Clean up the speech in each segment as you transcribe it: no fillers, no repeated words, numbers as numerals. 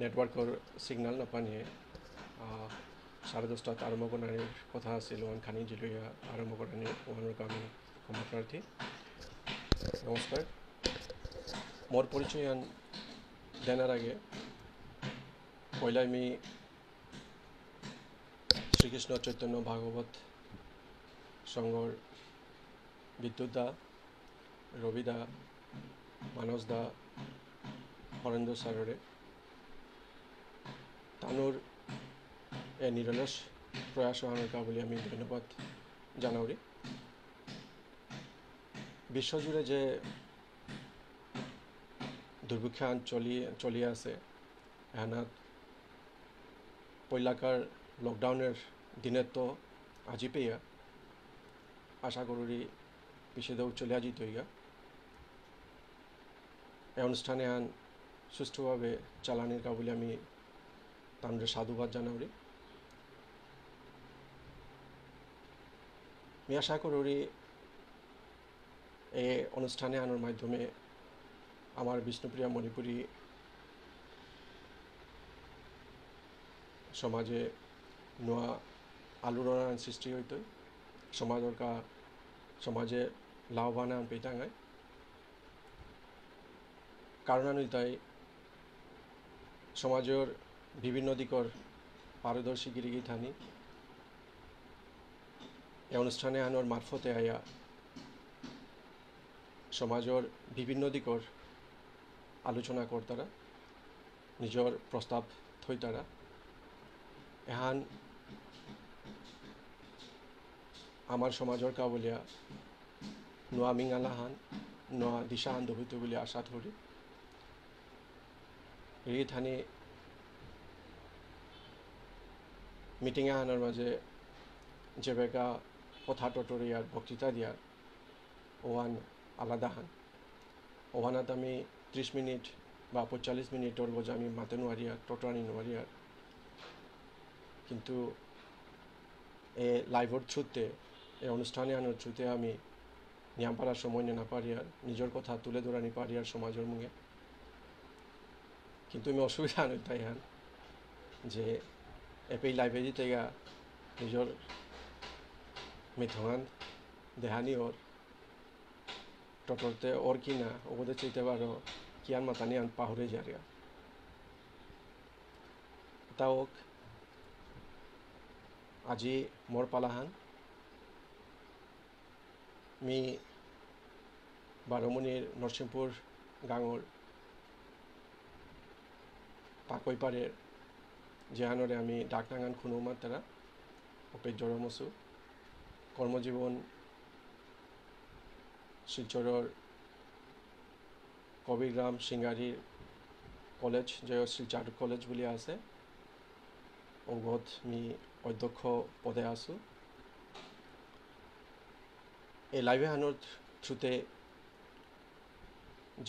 নেটওয়াৰ্কৰ signal নাপানিয়ে 10:30 আৰম্ভ কৰাৰ কথা আছিল খানি জিলুয়া আৰম্ভ কৰাৰ ওয়ানৰ কামি ক্ষমা প্ৰাৰ্থী নমস্কাৰ মোৰ পৰিচয় দেনাৰ আগে পয়লা আমি শ্ৰীকৃষ্ণ চৈতন্য ভাগৱত সংঘৰ বিদ্যুৎ দা ৰবি দা মানস দা হৰেন্দ্ৰ ছাৰৰে তানোর নিরলস প্রয়াস হানকা বলে আমি ধন্যবাদ জানাওরি বিশ্বজুড়ে যে দুর্ভিক্ষান চলি আছে এহানাত পয়লাকার লকডাউনের দিনের তো আজি পেয়া আশা করি পিছিয়ে চলে আজি তৈয়া এই অনুষ্ঠানে আন সুষ্ঠুভাবে চালানির কা বলে আমি তাদের সাধুবাদ জানাওরি আমি আশা করি এই অনুষ্ঠানে আনার মাধ্যমে আমার বিষ্ণুপ্রিয়া মণিপুরী সমাজে নোয়া আলোড়ন সৃষ্টি হইত সমাজে লাভবান আন পেতাঙায় কারণ তাই সমাজের বিভিন্ন দিকর পারদর্শী গিরিগি থানি এই অনুষ্ঠানে আনোর মারফতে আয়া সমাজের বিভিন্ন দিকর আলোচনা করতারা নিজের প্রস্তাব থইতারা এহান আমার সমাজের কাবলিয়া নোয়া মিঙালাহান নোয়া দিশা আন্দোলিত বলে আশা ধরি এই থানি মিটিং আনার মাঝে যে বেকা কথা টটরিয়ার বক্তৃতা দিয়ার ওয়ান আলাদা হান ওয়ানাত আমি 30 মিনিট বা 45 মিনিটর বোঝা আমি মাতে নোয়ারিয়ার টটরানি নোয়ারিয়ার কিন্তু এ লাইভর থ্রুতে এই অনুষ্ঠানে আনার থ্রুতে আমি নিয়াম পারার সময় না পারিয়ার নিজের কথা তুলে ধরানি পারিয়ার সমাজের মুখে কিন্তু আমি অসুবিধা আনি তাই হান যে এপেই লাইভে দিতে গা নিজের মিথগান দেহানি ওর টটরতে ওর কিনা ওদের চাইতে পারো কিয়ান মাতানি আন পাহরে যারিয়া তাও আজি মোর পালাহান মি বারোমনির নরসিংপুর গাঙর পাকইপাড়ের যেহানরে আমি ডাকনাগান খুনুমার তারা ওপে জড়মসু কর্মজীবন শিলচরের কবিগ্রাম সিঙ্গারির কলেজ জয়শ্রী চাটু কলেজ বলে আছে ওগত মি অধ্যক্ষ পদে আছো এই লাইভে আনোর থ্রুতে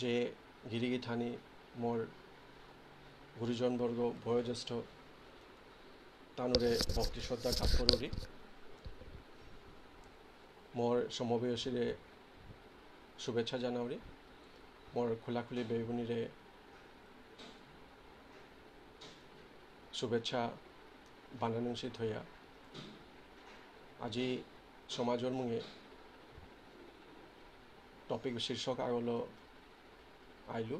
যে গিরিগি থানি মোর গুরুজনবর্গ বয়োজ্যেষ্ঠ তানোরে ভক্তি শ্রদ্ধা জ্ঞাপ করি মোর সমবয়সীরে শুভেচ্ছা জানাওরি মোর খোলাখুলি বেগুনিরে শুভেচ্ছা বানানুচিত হইয়া আজি সমাজের মুখে টপিক শীর্ষক আগল আইলু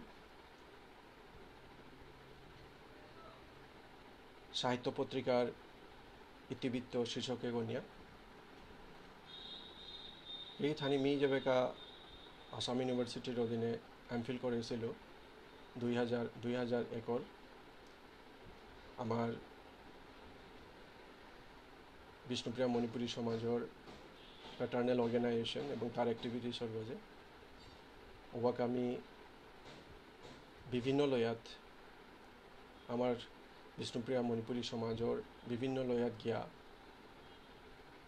সাহিত্য পত্রিকার ইতিবৃত্ত শীর্ষকে গনিয়া এই থানি মি যেবেকা আসাম ইউনিভার্সিটির অধীনে এমফিল করেছিল 2001 আমার বিষ্ণুপ্রিয়া মণিপুরী সমাজের প্যাটার্নাল অর্গানাইজেশন এবং তার অ্যাক্টিভিটিস সর্বজে ওয়াক আমি বিভিন্ন লয়াত আমার বিষ্ণুপ্রিয়া মণিপুরী সমাজের বিভিন্ন লয়াত গিয়া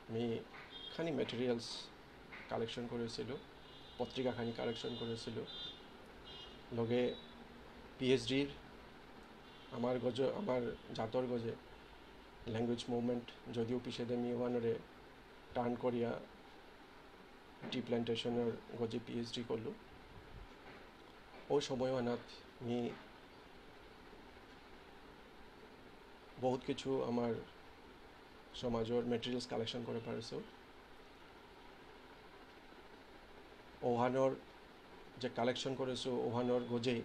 আমি খানি ম্যাটেরিয়ালস কালেকশন করেছিল পত্রিকা খানি কালেকশন করেছিল লগে পিএইচডির আমার জাতর গজে ল্যাঙ্গুয়েজ মুভমেন্ট যদিও পিছিয়ে দেমি ওয়ানরে টার্ন করিয়া টি প্ল্যান্টেশনের গজে পিএইচডি করলো ও সময় আনাত মি বহুত কিছু আমাৰ সমাজৰ মেটেৰিয়েলছ কালেকশ্যন কৰিব পাৰিছোঁ ওহানৰ যে কালেকশ্যন কৰিছোঁ ওহানৰ গজেই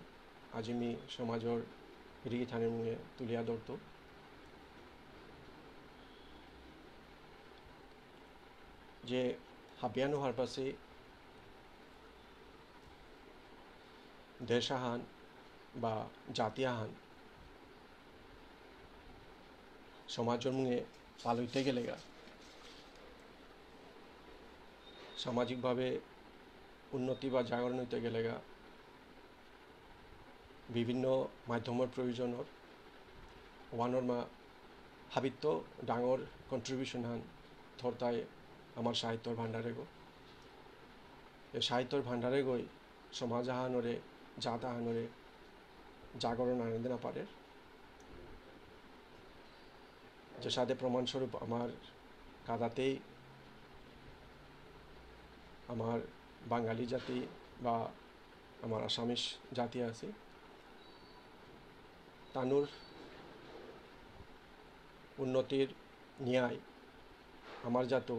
আজি আমি সমাজৰ গিৰিগিথানিৰ মুঙে তুলিয়া দৰটো যে হাবিয়ানো হার পাশে দেশাহান বা জাতিয়াহান সমাজের মুঙে পালইতে গেলেগা সামাজিকভাবে উন্নতি বা জাগরণ হইতে গেলেগা বিভিন্ন মাধ্যমের প্রয়োজনের ওয়ানোর মা হাবিত্য ডাঙর কন্ট্রিবিউশন হান থরতায় আমার সাহিত্যর ভাণ্ডারে গো এই সাহিত্যর ভাণ্ডারে গই সমাজ আহানরে জাত আহানরে জাগরণ আনন্দে না পারে যে সাথে প্রমাণস্বরূপ আমার কাদাতেই আমার বাঙালি জাতি বা আমার আসামিস জাতি আছে তানুর উন্নতির ন্যায় আমার জাত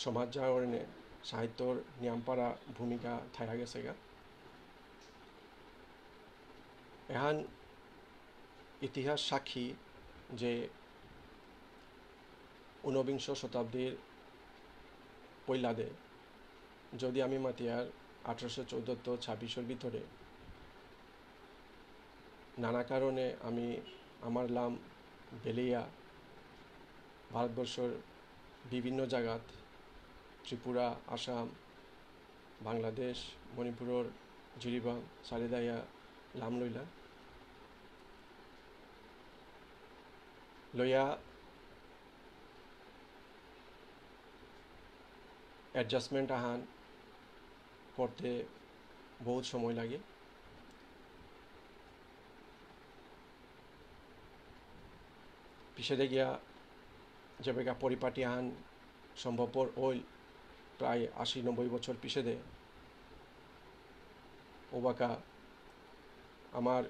সমাজ জাগরণে সাহিত্যর নিয়ামপাড়া ভূমিকা থাকা গেছে গা এহান ইতিহাস সাক্ষী যে ঊনবিংশ শতাব্দীর পৈলাদে যদি আমি মাতিয়ার 1814-26 ভিতরে নানা কারণে আমি আমার লাম বেলিয়া ভারতবর্ষের বিভিন্ন জায়গাত ত্রিপুরা আসাম বাংলাদেশ মণিপুরের জিরিবাম সারিদাইয়া লাম লইলাম লইয়া অ্যাডজাস্টমেন্ট আহান করতে বহুত সময় লাগে পিছে গিয়া যেবেগা পরিপাটি আহান সম্ভবপর ওই প্রায় 80-90 বছর পিছে দে ওবাকা আমার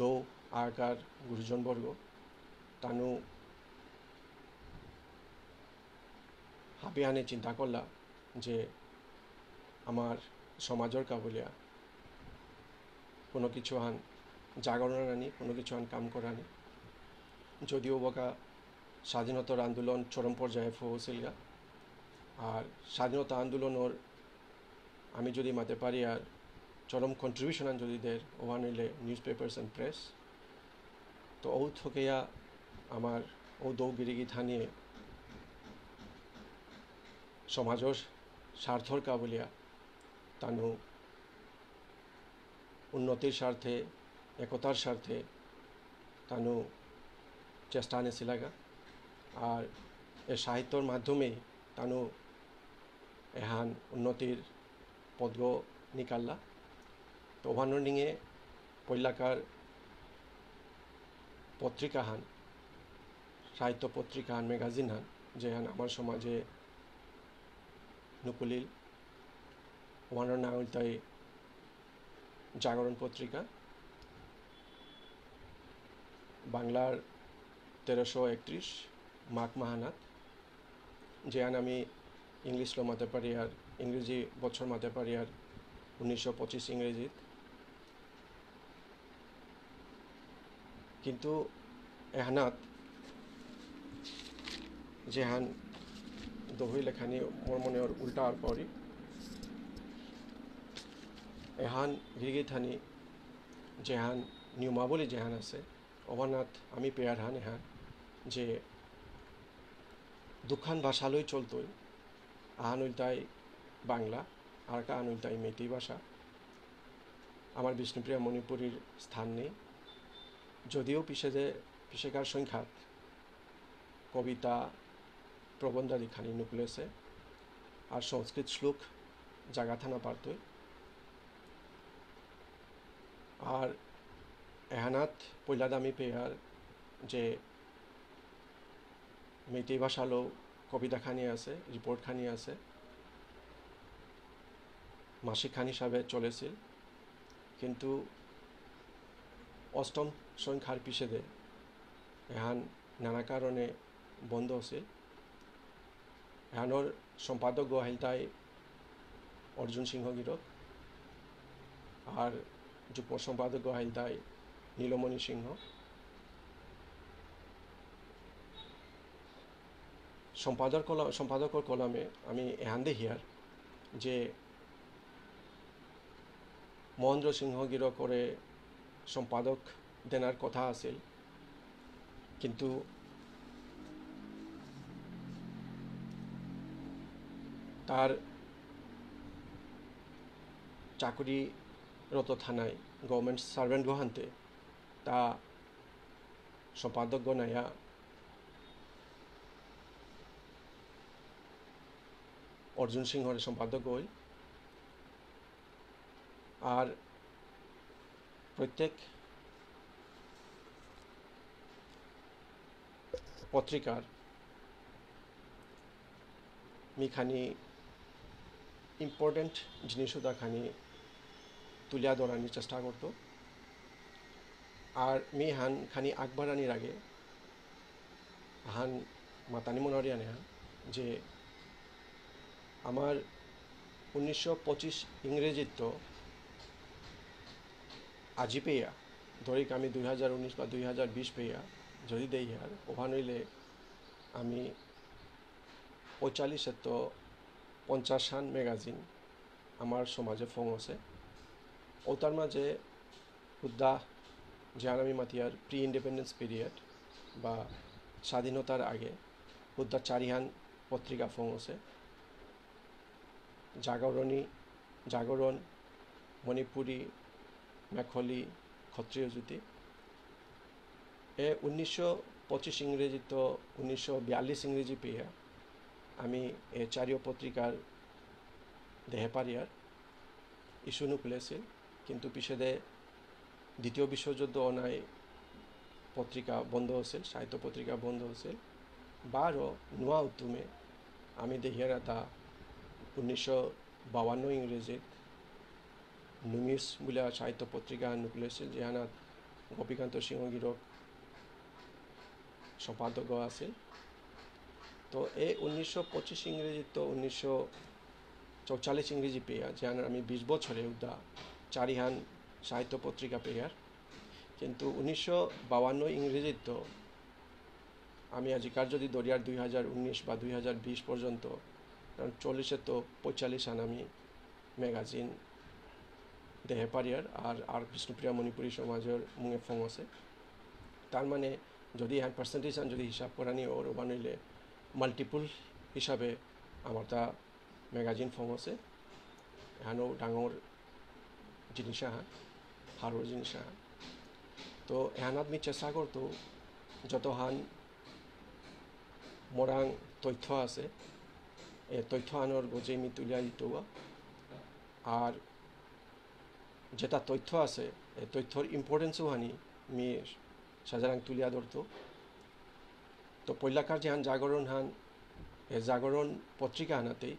দৌ আকার গুরুজনবর্গ তানু হাবিয়ানে চিন্তা করলা যে আমার সমাজের কাবুলিয়া কোনো কিছু আন জাগরণ আনি কোনো কিছু আন কাম করানি যদিও বাকা স্বাধীনতার আন্দোলন চরম পর্যায়ে পৌঁছিলগা আর স্বাধীনতা আন্দোলনের আমি যদি মাতে পারি আর চরম কন্ট্রিবিউশন আন যদি দের ওয়ান হইলে নিউজ পেপার্স অ্যান্ড প্রেস তো ও থকেয়া আমার ও দৌগিরিগি থানিয়ে সমাজের স্বার্থর কাবুলিয়া তানু উন্নতির স্বার্থে একতার স্বার্থে তানু চেষ্টা আনেছিলাগা আর এ সাহিত্যর মাধ্যমেই তানু এহান উন্নতির পদ্ম নিকাল্লা তো ওভানোর নিয়ে পৈলাকার পত্রিকা হান সাহিত্য পত্রিকা হান ম্যাগাজিন হান যে হান আমার সমাজে নুকুলিল ওয়ানোর না তাই জাগরণ পত্রিকা বাংলার 1331 মাঘ মাহানাত যেহান আমি ইংলিশ লো মাতে পারি আর ইংরেজি বছর মাতে পারি আর 1925 ইংরেজি কিন্তু এহানাত যেহান দহি লেখানি মোর মনে উল্টা আর পরি এহান গিরিগি থানি যেহান নিয়মাবলী যেহান আছে অবানাত আমি পেয়ার হান এহান যে দুখান ভাষালই চলতই আহান উল্টাই বাংলা আর কা আন উল্টাই মেটি ভাষা আমার বিষ্ণুপ্রিয়া মণিপুরীর স্থান নেই যদিও পিছেকার সংখ্যাত কবিতা প্রবন্ধাদি খানি নুকুলেছে আর সংস্কৃত শ্লোক জাগা থানা পারতই আর এহানাত পৈলাদ আমি পেয়ার যে মেটি ভাষালো কবিতা খানি আছে রিপোর্ট খানি আছে মাসিক খান হিসাবে চলেছিল কিন্তু অষ্টম সংখ্যার পিছেদে এহান নানা কারণে বন্ধ আছিল এহানোর সম্পাদক আহিলতাই অর্জুন সিংহ গিরক আর যুগ্ম সম্পাদক আহিলতাই নীলমণি সিংহ সম্পাদকৰ কলমে আমি এহান দেখিয়ার যে মহেন্দ্র সিংহ গিরকরে সম্পাদক দেনার কথা আছিল কিন্তু তার চাকরিরত থানায় গভর্নমেন্ট সার্ভেন্ট গহান্তে তা সম্পাদক গনায়া অর্জুন সিংহর সম্পাদক হইল আর প্রত্যেক পত্রিকার মিখানি ইম্পর্টেন্ট জিনিসটা খানি তুলিয়া ধরানির চেষ্টা করতো আর মি হান খানি আগবাড়ানির আগে হান মাতানি মনোরিয়া নেহা যে আমার 1925 ইংরেজিত আজি পেয়া ধরিক আমি 2019 বা 2020 পেয়া যদি দেই আর ওখান হইলে আমি 45 খান ম্যাগাজিন আমার সমাজে ফং আছে ওটার মাঝে হুদ্দা যার আমি মাতিয়ার প্রি ইন্ডিপেন্ডেন্স পিরিয়ড বা স্বাধীনতার আগে হুদ্দা চারিহান পত্রিকা ফং আছে জাগরণ মণিপুরী মেখলি ক্ষত্রিয় জ্যোতি 1925 ইংরেজিত 1942 ইংরেজি পেয়া আমি এই চারিও পত্রিকার দেহে পারিয়ার ইস্যু খুলেছিল কিন্তু পিছনে দ্বিতীয় বিশ্বযুদ্ধ অনায় পত্রিকা বন্ধ হয়েছিল সাহিত্য পত্রিকা বন্ধ হয়েছিল বারো নোয়া উত্তুমে আমি দেখিয়ার তা 1952 ইংরেজিত নুমিস বলে সাহিত্য পত্রিকা নুকুলেছিল যেহানাত গোপীকান্ত সিংহ গিরক সম্পাদক আছিল তো এই 1925 ইংরেজিত 1944 ইংরেজি পেয়া যেহান আমি 20 বছরে উদ্দা চারিহান সাহিত্য পত্রিকা পেয়ার কিন্তু 1952 ইংরেজিত আমি আজিকার যদি দরিয়ার 2019 বা 2020 পর্যন্ত কারণ 40 তো 45 হান আমি ম্যাগাজিন দেহে পারিয়ার আর বিষ্ণুপ্রিয়া মণিপুরী সমাজের মুঙে ফং আছে তার মানে যদি হ্যাঁ পার্সেন্টেজ যদি হিসাব করানি ওর বানাইলে মাল্টিপুল হিসাবে আমার তা ম্যাগাজিন ফং আছে এখানেও ডাঙর জিনিস আহান হারোর জিনিস আহান তো এহানাত আমি চেষ্টা করতো যত হান মোরাং তথ্য আছে এই তথ্য আনোর গজে আমি তুলিয়া দিত আর যেটা তথ্য আছে এই তথ্যর ইম্পর্টেন্সও হানি আমি সাজারাং তুলিয়া ধরতো তো পৈলাকার যে হান জাগরণ হান এই জাগরণ পত্রিকা আনাতেই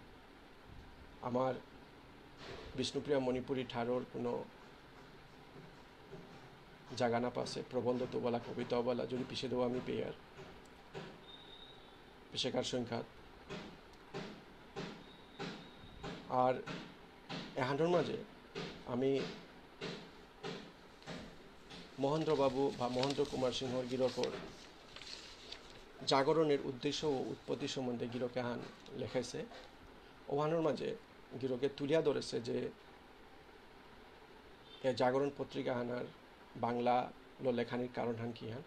আমার বিষ্ণুপ্রিয়া মণিপুরী ঠারোর কোনো জায়গা না পাশে প্রবন্ধ তো বলা কবিতাও বলা যদি পিছিয়ে দেবো আমি পেয়ার পেশাকার সংখ্যা আর এহানোর মাঝে আমি মহেন্দ্রবাবু বা মহেন্দ্র কুমার সিংহর গিরকর জাগরণের উদ্দেশ্য ও উৎপত্তি সম্বন্ধে গিরকে হান লেখাইছে ওহানোর মাঝে গিরকে তুলিয়া ধরেছে যে এ জাগরণ পত্রিকা হানার বাংলা লেখানির কারণ হান কি হান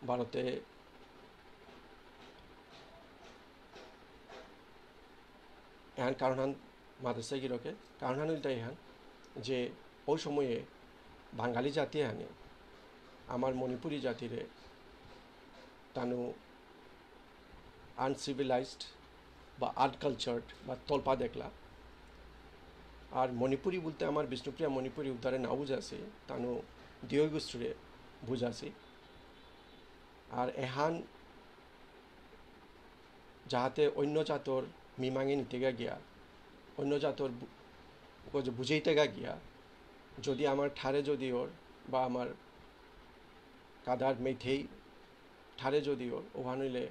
ভারতে এহান কারণ হান মাদ্রাসা গিরকে কারণ হান এটাই হান যে ওই সময়ে বাঙালি জাতি হানে আমার মণিপুরী জাতিরে তানু আনসিভিলাইজড বা আনকালচার্ড বা তলপা দেখলা আর মণিপুরী বলতে আমার বিষ্ণুপ্রিয়া মণিপুরী উদ্ধারে না বুঝাছি তানু দিয়গুষ্ট্রে বুঝাছি আর এহান যাহাতে অন্য জাতর মিমাঙে নিতে গিয়া অন্য জাতর বুঝাইতে গিয়া যদি আমার ঠারে যদি ওর বা আমার কাদার মেথেই ঠারে যদিও ওহানইলে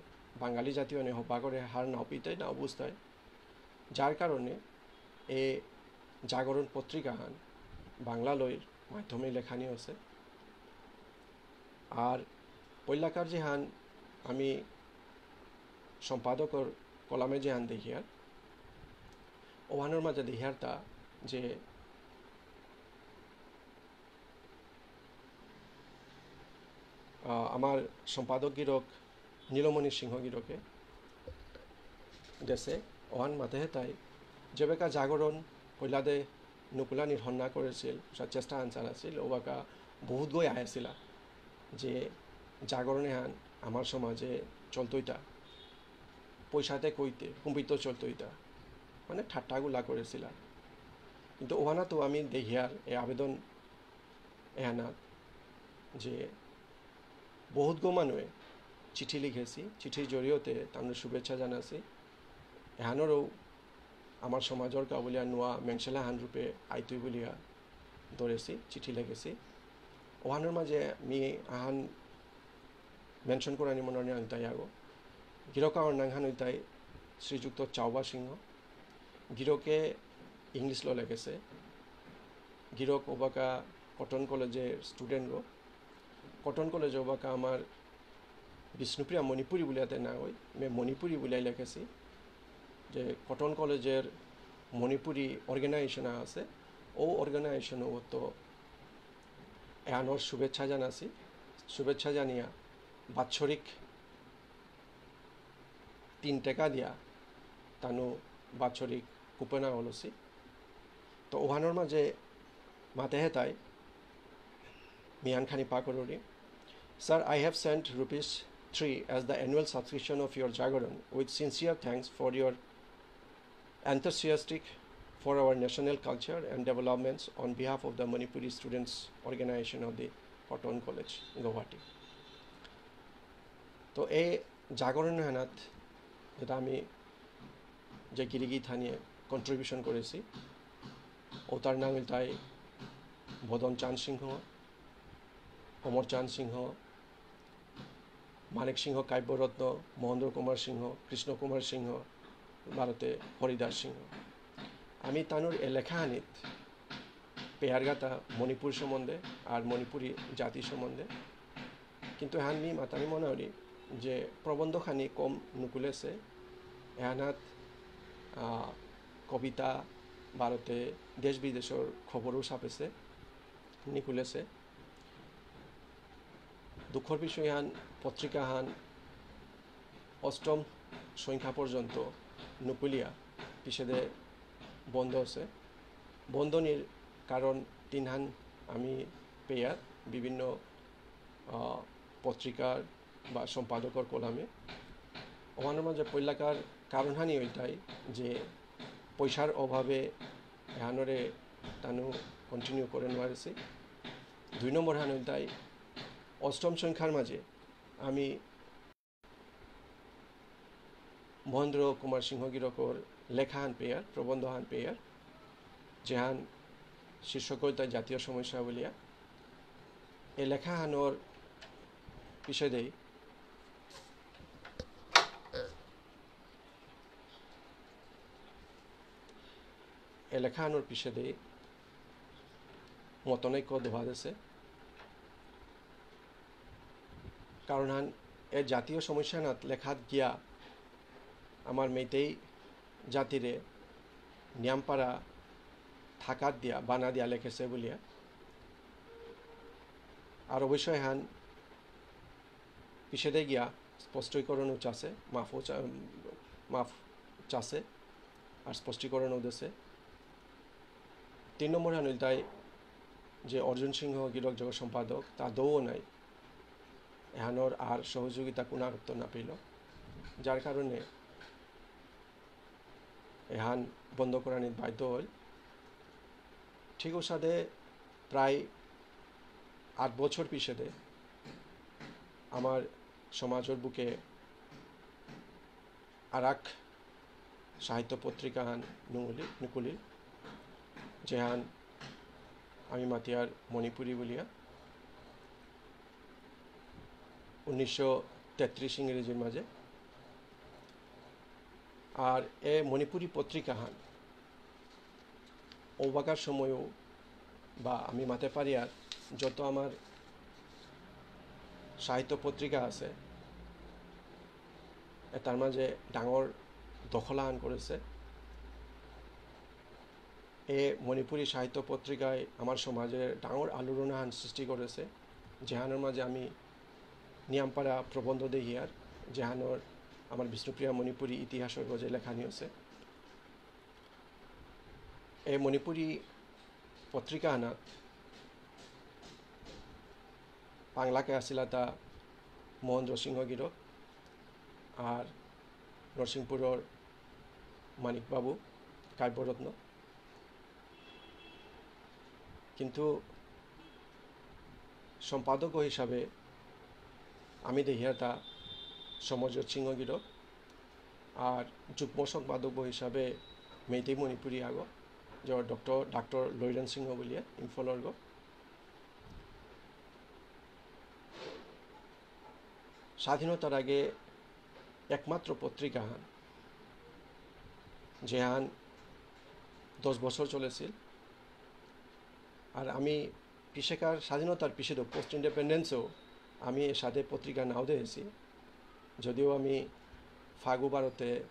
বাঙালি জাতীয় নে হবাগরে হার নাও পিতাই নাও বুঝতায় যার কারণে এ জাগরণ পত্রিকা হান বাংলা লইর মাধ্যমে লেখানি আছে আর পৈলাকার যে হান আমি সম্পাদকর কলামে যে হান দেখিয়ার ওহানোর মাঝে দেখিয়ার তা যে আমার সম্পাদক গিরক নীলমণি সিংহ গিরকে দেশে ওহান মাথে তাই যেবেকা জাগরণ পৈলাদে নুকুলা নির্হন্না করেছিল চেষ্টা হান চালাছিল ওবাকা বহুত গই আয়াছিলা যে জাগরণে হান আমার সমাজে চলতইতা পয়সাতে কইতে কুম্পিত চলতইতা মানে ঠাট্টাগুলা করেছিল কিন্তু ওহানা তো আমি দেখিয়ার এই আবেদন এহানা যে বহুত গো মানুহে চিঠি লিখেছি চিঠির জৰিয়তে তাদেৰ শুভেচ্ছা জানাছি এহানৰো আমাৰ সমাজৰ কাবুলিয়া নোয়া মেংসেলা হান রূপে আইতুই বলিয়া ধরেছি চিঠি লিখেছি ওহানোর মাঝে মি আহান মেনশন করানি মনে আনতাই আগো গিরকা অর্ণাংহান হইতাই শ্রীযুক্ত চাওবা সিংহ গিরকে ইংলিশ ল লেগেছে গিরক ওবাকা কটন কলেজের স্টুডেন্ট গো কটন কলেজ ওবাকা আমার বিষ্ণুপ্রিয়া মণিপুরি বুলিয়াতে না হই মে মণিপুরি বুলিয়াই লেখেছি যে কটন কলেজের মণিপুরি অর্গানাইজেশন আছে ও অর্গানাইজেশন তো এহানোর শুভেচ্ছা জানাছি শুভেচ্ছা জানিয়া বাৎসরিক 3 টাকা দিয়া তানু বাৎসরিক কুপনা হলছি তো ওহানোর মাঝে মাতে হেতাই মিয়ানখানি পাকররি Sir, I have sent ₹3 as the annual subscription of your Jagaran with sincere thanks for your enthusiastic for our national culture and developments on behalf of the Manipuri Students Organization of the Cotton College, Guwahati. তো এই জাগরণ হানাত যেটা আমি যে গিরিগি থানিয়ে contribution করেছি ও তার নাম তাই বদন চাঁদ সিংহ অমর চাঁদ সিংহ মানিক সিংহ কাব্যরত্ন মহেন্দ্র কুমার সিংহ কৃষ্ণ কুমার সিংহ ভারতে হরিদাস সিংহ আমি তানুর এ লেখাহানিত পেয়ারগাতা মণিপুর সম্বন্ধে আর মণিপুরি জাতি সম্বন্ধে কিন্তু হানমি মাতানি মনে হলি যে প্রবন্ধখানি কম নুকুলেছে এহানাত কবিতা ভারতে দেশ বিদেশের খবরও ছাপেছে নিকুলেছে দুঃখর বিষয় হান পত্রিকা হান 8ম সংখ্যা পর্যন্ত নুকুলিয়া পিছেদে বন্ধ আছে বন্ধনির কারণ 3 হান আমি পেয়ার বিভিন্ন পত্রিকার বা সম্পাদকর কলামে ওহানোর মাঝে পৈলাকার কারণ হানি ওইটাই যে পয়সার অভাবে এহানরে তানু কন্টিনিউ করে নোৱাৰিছে 2 নম্বর হান ওইটাই 8ম সংখ্যার মাঝে আমি মহেন্দ্র কুমার সিংহ গিরকর লেখাহান পেয়ার প্রবন্ধহান পেয়ার যেহান শীর্ষক তাই জাতীয় সমস্যা বলিয়া এই লেখাহানোর পিছেদেই এই লেখাহানোর পিছেদেই মতনৈক্য দেখা দিছে কারণ হান এ জাতীয় সমস্যা নাত লেখাত গিয়া আমার মেইতেই জাতিরে নিয়ামপাড়া থাকাত দিয়া বানা দিয়া লেখেছে বলিয়া আর অবশ্যই হান পিছেদে গিয়া স্পষ্টীকরণও চাছে মাফ চাছে আর স্পষ্টীকরণও দেছে 3 নম্বর হান তাই যে অর্জুন সিংহ গিরক জগৎ সম্পাদক তা দৌও নাই এহানোর আর সহযোগিতা কোনারত্ব না পেল যার কারণে এহান বন্ধ করানিত বাধ্য হল ঠিক ও সাথে প্রায় 8 বছর পিছেদে আমার সমাজের বুকে আর এক সাহিত্য পত্রিকা হান নুকুলিল যে হান আমি মাতিয়ার মণিপুরি বলিয়া 1933 ইংরেজির মাঝে আর এ মণিপুরি পত্রিকা হান ওবাকার সময়ও বা আমি মাতে পারি আর যত আমার সাহিত্য পত্রিকা আছে তার মাঝে ডাঙর দখলা আন করেছে এ মণিপুরি সাহিত্য পত্রিকায় আমার সমাজে ডাঙর আলোড়নাহান সৃষ্টি করেছে যেহানোর মাঝে আমি নিয়ামপাড়া প্রবন্ধ দেহিয়ার যেহানোর আমার বিষ্ণুপ্রিয়া মণিপুরি ইতিহাসের গজে লেখানি আছে এই মণিপুরি পত্রিকা আনাত বাংলাকে আসিলা তা মহেন্দ্র সিংহ গিরক আর নরসিংপুরের মানিকবাবু কাব্যরত্ন কিন্তু সম্পাদক হিসাবে আমি দেখিয়া তা সমজর সিংহ গিরক আর যুগ্ম সম্পাদক হিসাবে মেইতেই মণিপুরি আগ যার ডাক্তার লৈরেন সিংহ বলিয়া ইম্ফলর গ স্বাধীনতার আগে একমাত্র পত্রিকা হান যে হান 10 বছর চলেছিল আর আমি পিছেকার স্বাধীনতার পিছে পোস্ট ইন্ডিপেন্ডেন্সও আমি এর সাথে পত্রিকা নাও দেখেছি যদিও আমি ফাগু ভারতে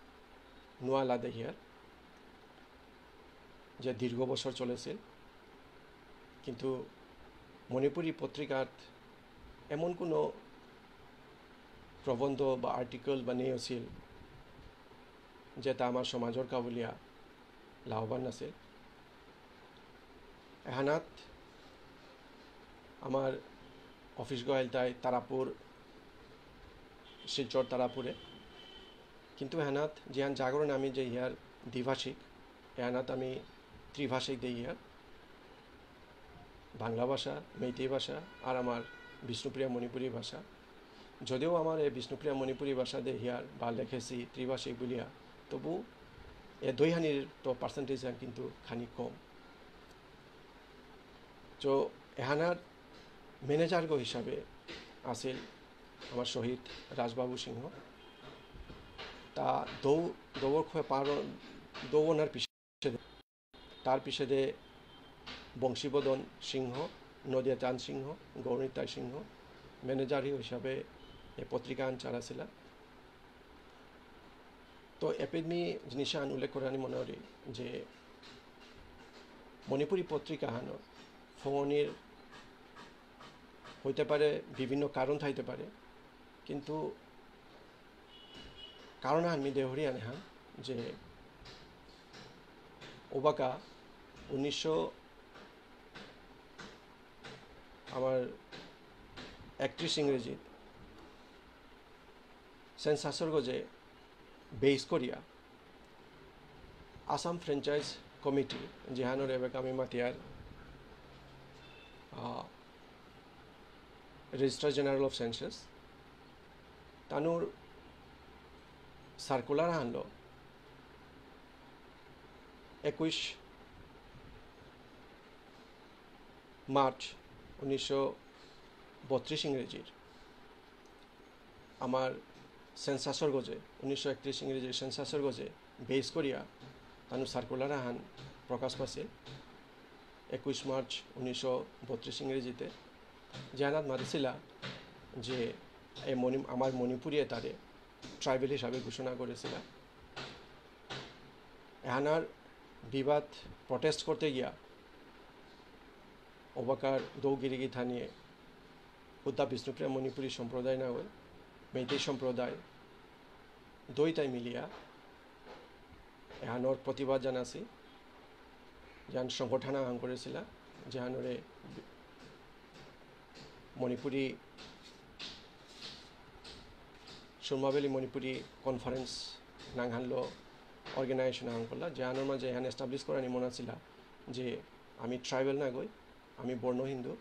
নোয়ালা দেখিয়ার যে দীর্ঘ বছর চলেছিল কিন্তু মণিপুরি পত্রিকাত এমন কোনো প্রবন্ধ বা আর্টিকেল বা নেওছিল যেটা আমার সমাজের কাবুলিয়া লাভবান আছিল এহানাত আমার অফিস গয়াল তাই তারাপুর শিলচর তারাপুরে কিন্তু এহানাত যেহান জাগরণ আমি যে ইয়ার দ্বিভাষিক এহানাত আমি ত্রিভাষিক দিয়ে ইয়ার বাংলা ভাষা মেইতেই ভাষা আর আমার বিষ্ণুপ্রিয়া মণিপুরি ভাষা যদিও আমার এই বিষ্ণুপ্রিয়া মণিপুরি ভাষা দিয়ে ইয়ার বা লেখেছি ত্রিভাষিক বলিয়া তবু এ দৈহানির তো পার্সেন্টেজ কিন্তু খানি কম তো এহানার ম্যানেজার হিসাবে আছিল আমার শহীদ রাজবাবু সিংহ তা দৌড়ার পিছিয়ে তার পিছিয়ে বংশীবদন সিংহ নদিয়া চাঁদ সিংহ গৌরীতাই সিংহ ম্যানেজার হিসাবে এই পত্রিকা চালাছিল তো এপিডমি জিনিস উল্লেখ করে আমি মনে করি যে মণিপুরি পত্রিকা হানোর ফোনের হইতে পারে বিভিন্ন কারণ থাকতে পারে কিন্তু কারণ আমি দেহরি আনে হান যে ওবাকা 1931 ইংরেজি সেন্সাসর গজে বেস করিয়া আসাম ফ্রেঞ্চাইজ কমিটি যেহানোর এবেকা আমি মাতিয়ার রেজিস্ট্রার জেনারেল অফ সেন্সাস তানুর সার্কুলার আনলো 21 মার্চ 1932 ইংরেজির আমার সেন্সাসর গজে 1931 ইংরেজির সেন্সাসর গজে বেস করিয়া তানুর সার্কুলার আহান প্রকাশ পাইছিল 21 মার্চ 1932 ইংরেজিতে জানাত মাতিছিলা যে আমার মণিপুরি তারে ট্রাইবেল হিসাবে ঘোষণা করেছিল এহানার বিবাদ প্রটেস্ট করতে গিয়া ওবাকার দৌগিরিগি থানিয়ে খুদ্া বিষ্ণুপ্রিয়া মণিপুরি সম্প্রদায় না হয় মেইতেই সম্প্রদায় দুইটাই মিলিয়া এহানোর প্রতিবাদ জানাছি যান সংগঠন আহ্বান করেছিল যেহানোরে মণিপুরি সুরমাবেলি মণিপুরি কনফারেন্স নাংহানলো অর্গানাইজেশন আহ্বান করলা যেহানোর মাঝে এখানে এস্টাবলিশ করা মনে ছিল যে আমি ট্রাইবেল না গই আমি বর্ণ হিন্দু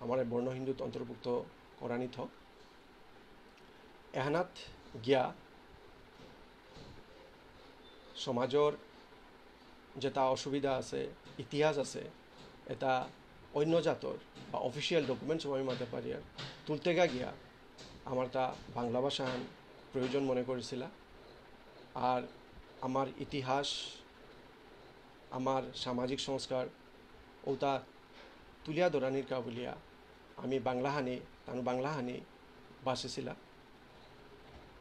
আমার বর্ণ হিন্দুত অন্তর্ভুক্ত করানি থক এহানাত গিয়া সমাজৰ যেটা অসুবিধা আছে ইতিহাস আছে এটা অন্য জাতর বা অফিসিয়াল ডকুমেন্টস আমি মানতে পারি আর তুলতে গিয়া আমার তা বাংলা ভাষা প্রয়োজন মনে করেছিল আর আমার ইতিহাস আমার সামাজিক সংস্কার ওটা তুলিয়া ধরানির কাবুলিয়া আমি বাংলা হানি বাসেছিলাম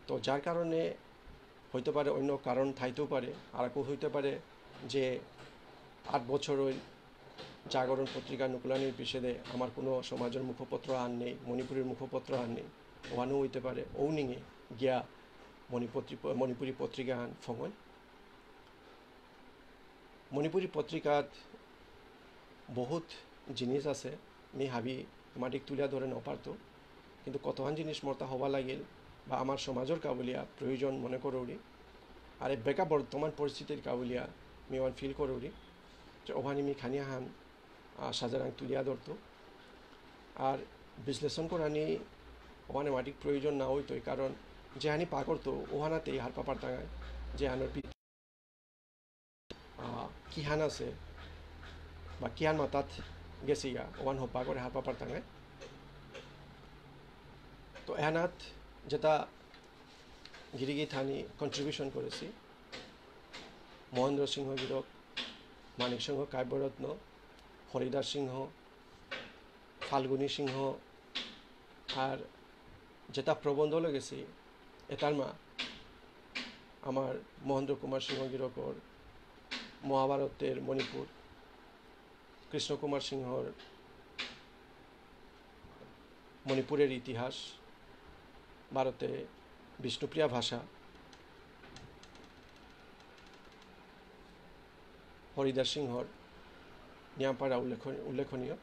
তো যার কারণে হইতে পারে অন্য কারণ থাইতেও পারে আর কেউ হইতে পারে যে 8 বছর ওই জাগরণ পত্রিকা নুকুলানির পিছনে আমার কোনো সমাজের মুখপত্র আর নেই মণিপুরের মুখপত্র আর নেই ওখানেও হইতে পারে ঔনিঙে গিয়া মণিপুরী পত্রিকা আন ফঙয় মণিপুরী পত্রিকাত বহুত জিনিস আছে আমি হাবি মাটিক তুলিয়া ধরে নপারতো কিন্তু কতখান জিনিস মর্তা হবা লাগিল বা আমার সমাজের কাবুলিয়া প্রয়োজন মনে করৌরি আর বেকা বর্তমান পরিস্থিতির কাবুলিয়া আমি ওয়ান ফিল করৌরি যে ওখানে আমি খানিয়া হান সাজারাং তুলিয়া ধরতো আর বিশ্লেষণ করানি ওখানে মাটিক প্রয়োজন না হইতোই কারণ যে হানি পা করতো ওখানাতেই হার পাপার টাঙায় যে হানোর কিহান আছে বা কিহান মাতাত গেছি গা ওখান হপা করে হার পাপার টাঙায় তো এহানাত যেটা গিরিগি থানি কন্ট্রিবিউশন করেছি মহেন্দ্র সিংহ গিরক মানিক সিংহ কাব্যরত্ন হরিদাস সিংহ ফাল্গুনী সিংহ আর যেটা প্রবন্ধ লেগেছি এটার মা আমার মহেন্দ্র কুমার সিংহ গিরকর মহাভারতের মণিপুর কৃষ্ণ কুমার সিংহর মণিপুরের ইতিহাস ভারতে বিষ্ণুপ্রিয়া ভাষা হরিদাস সিংহর নিয়ামপাড়া উল্লেখনীয়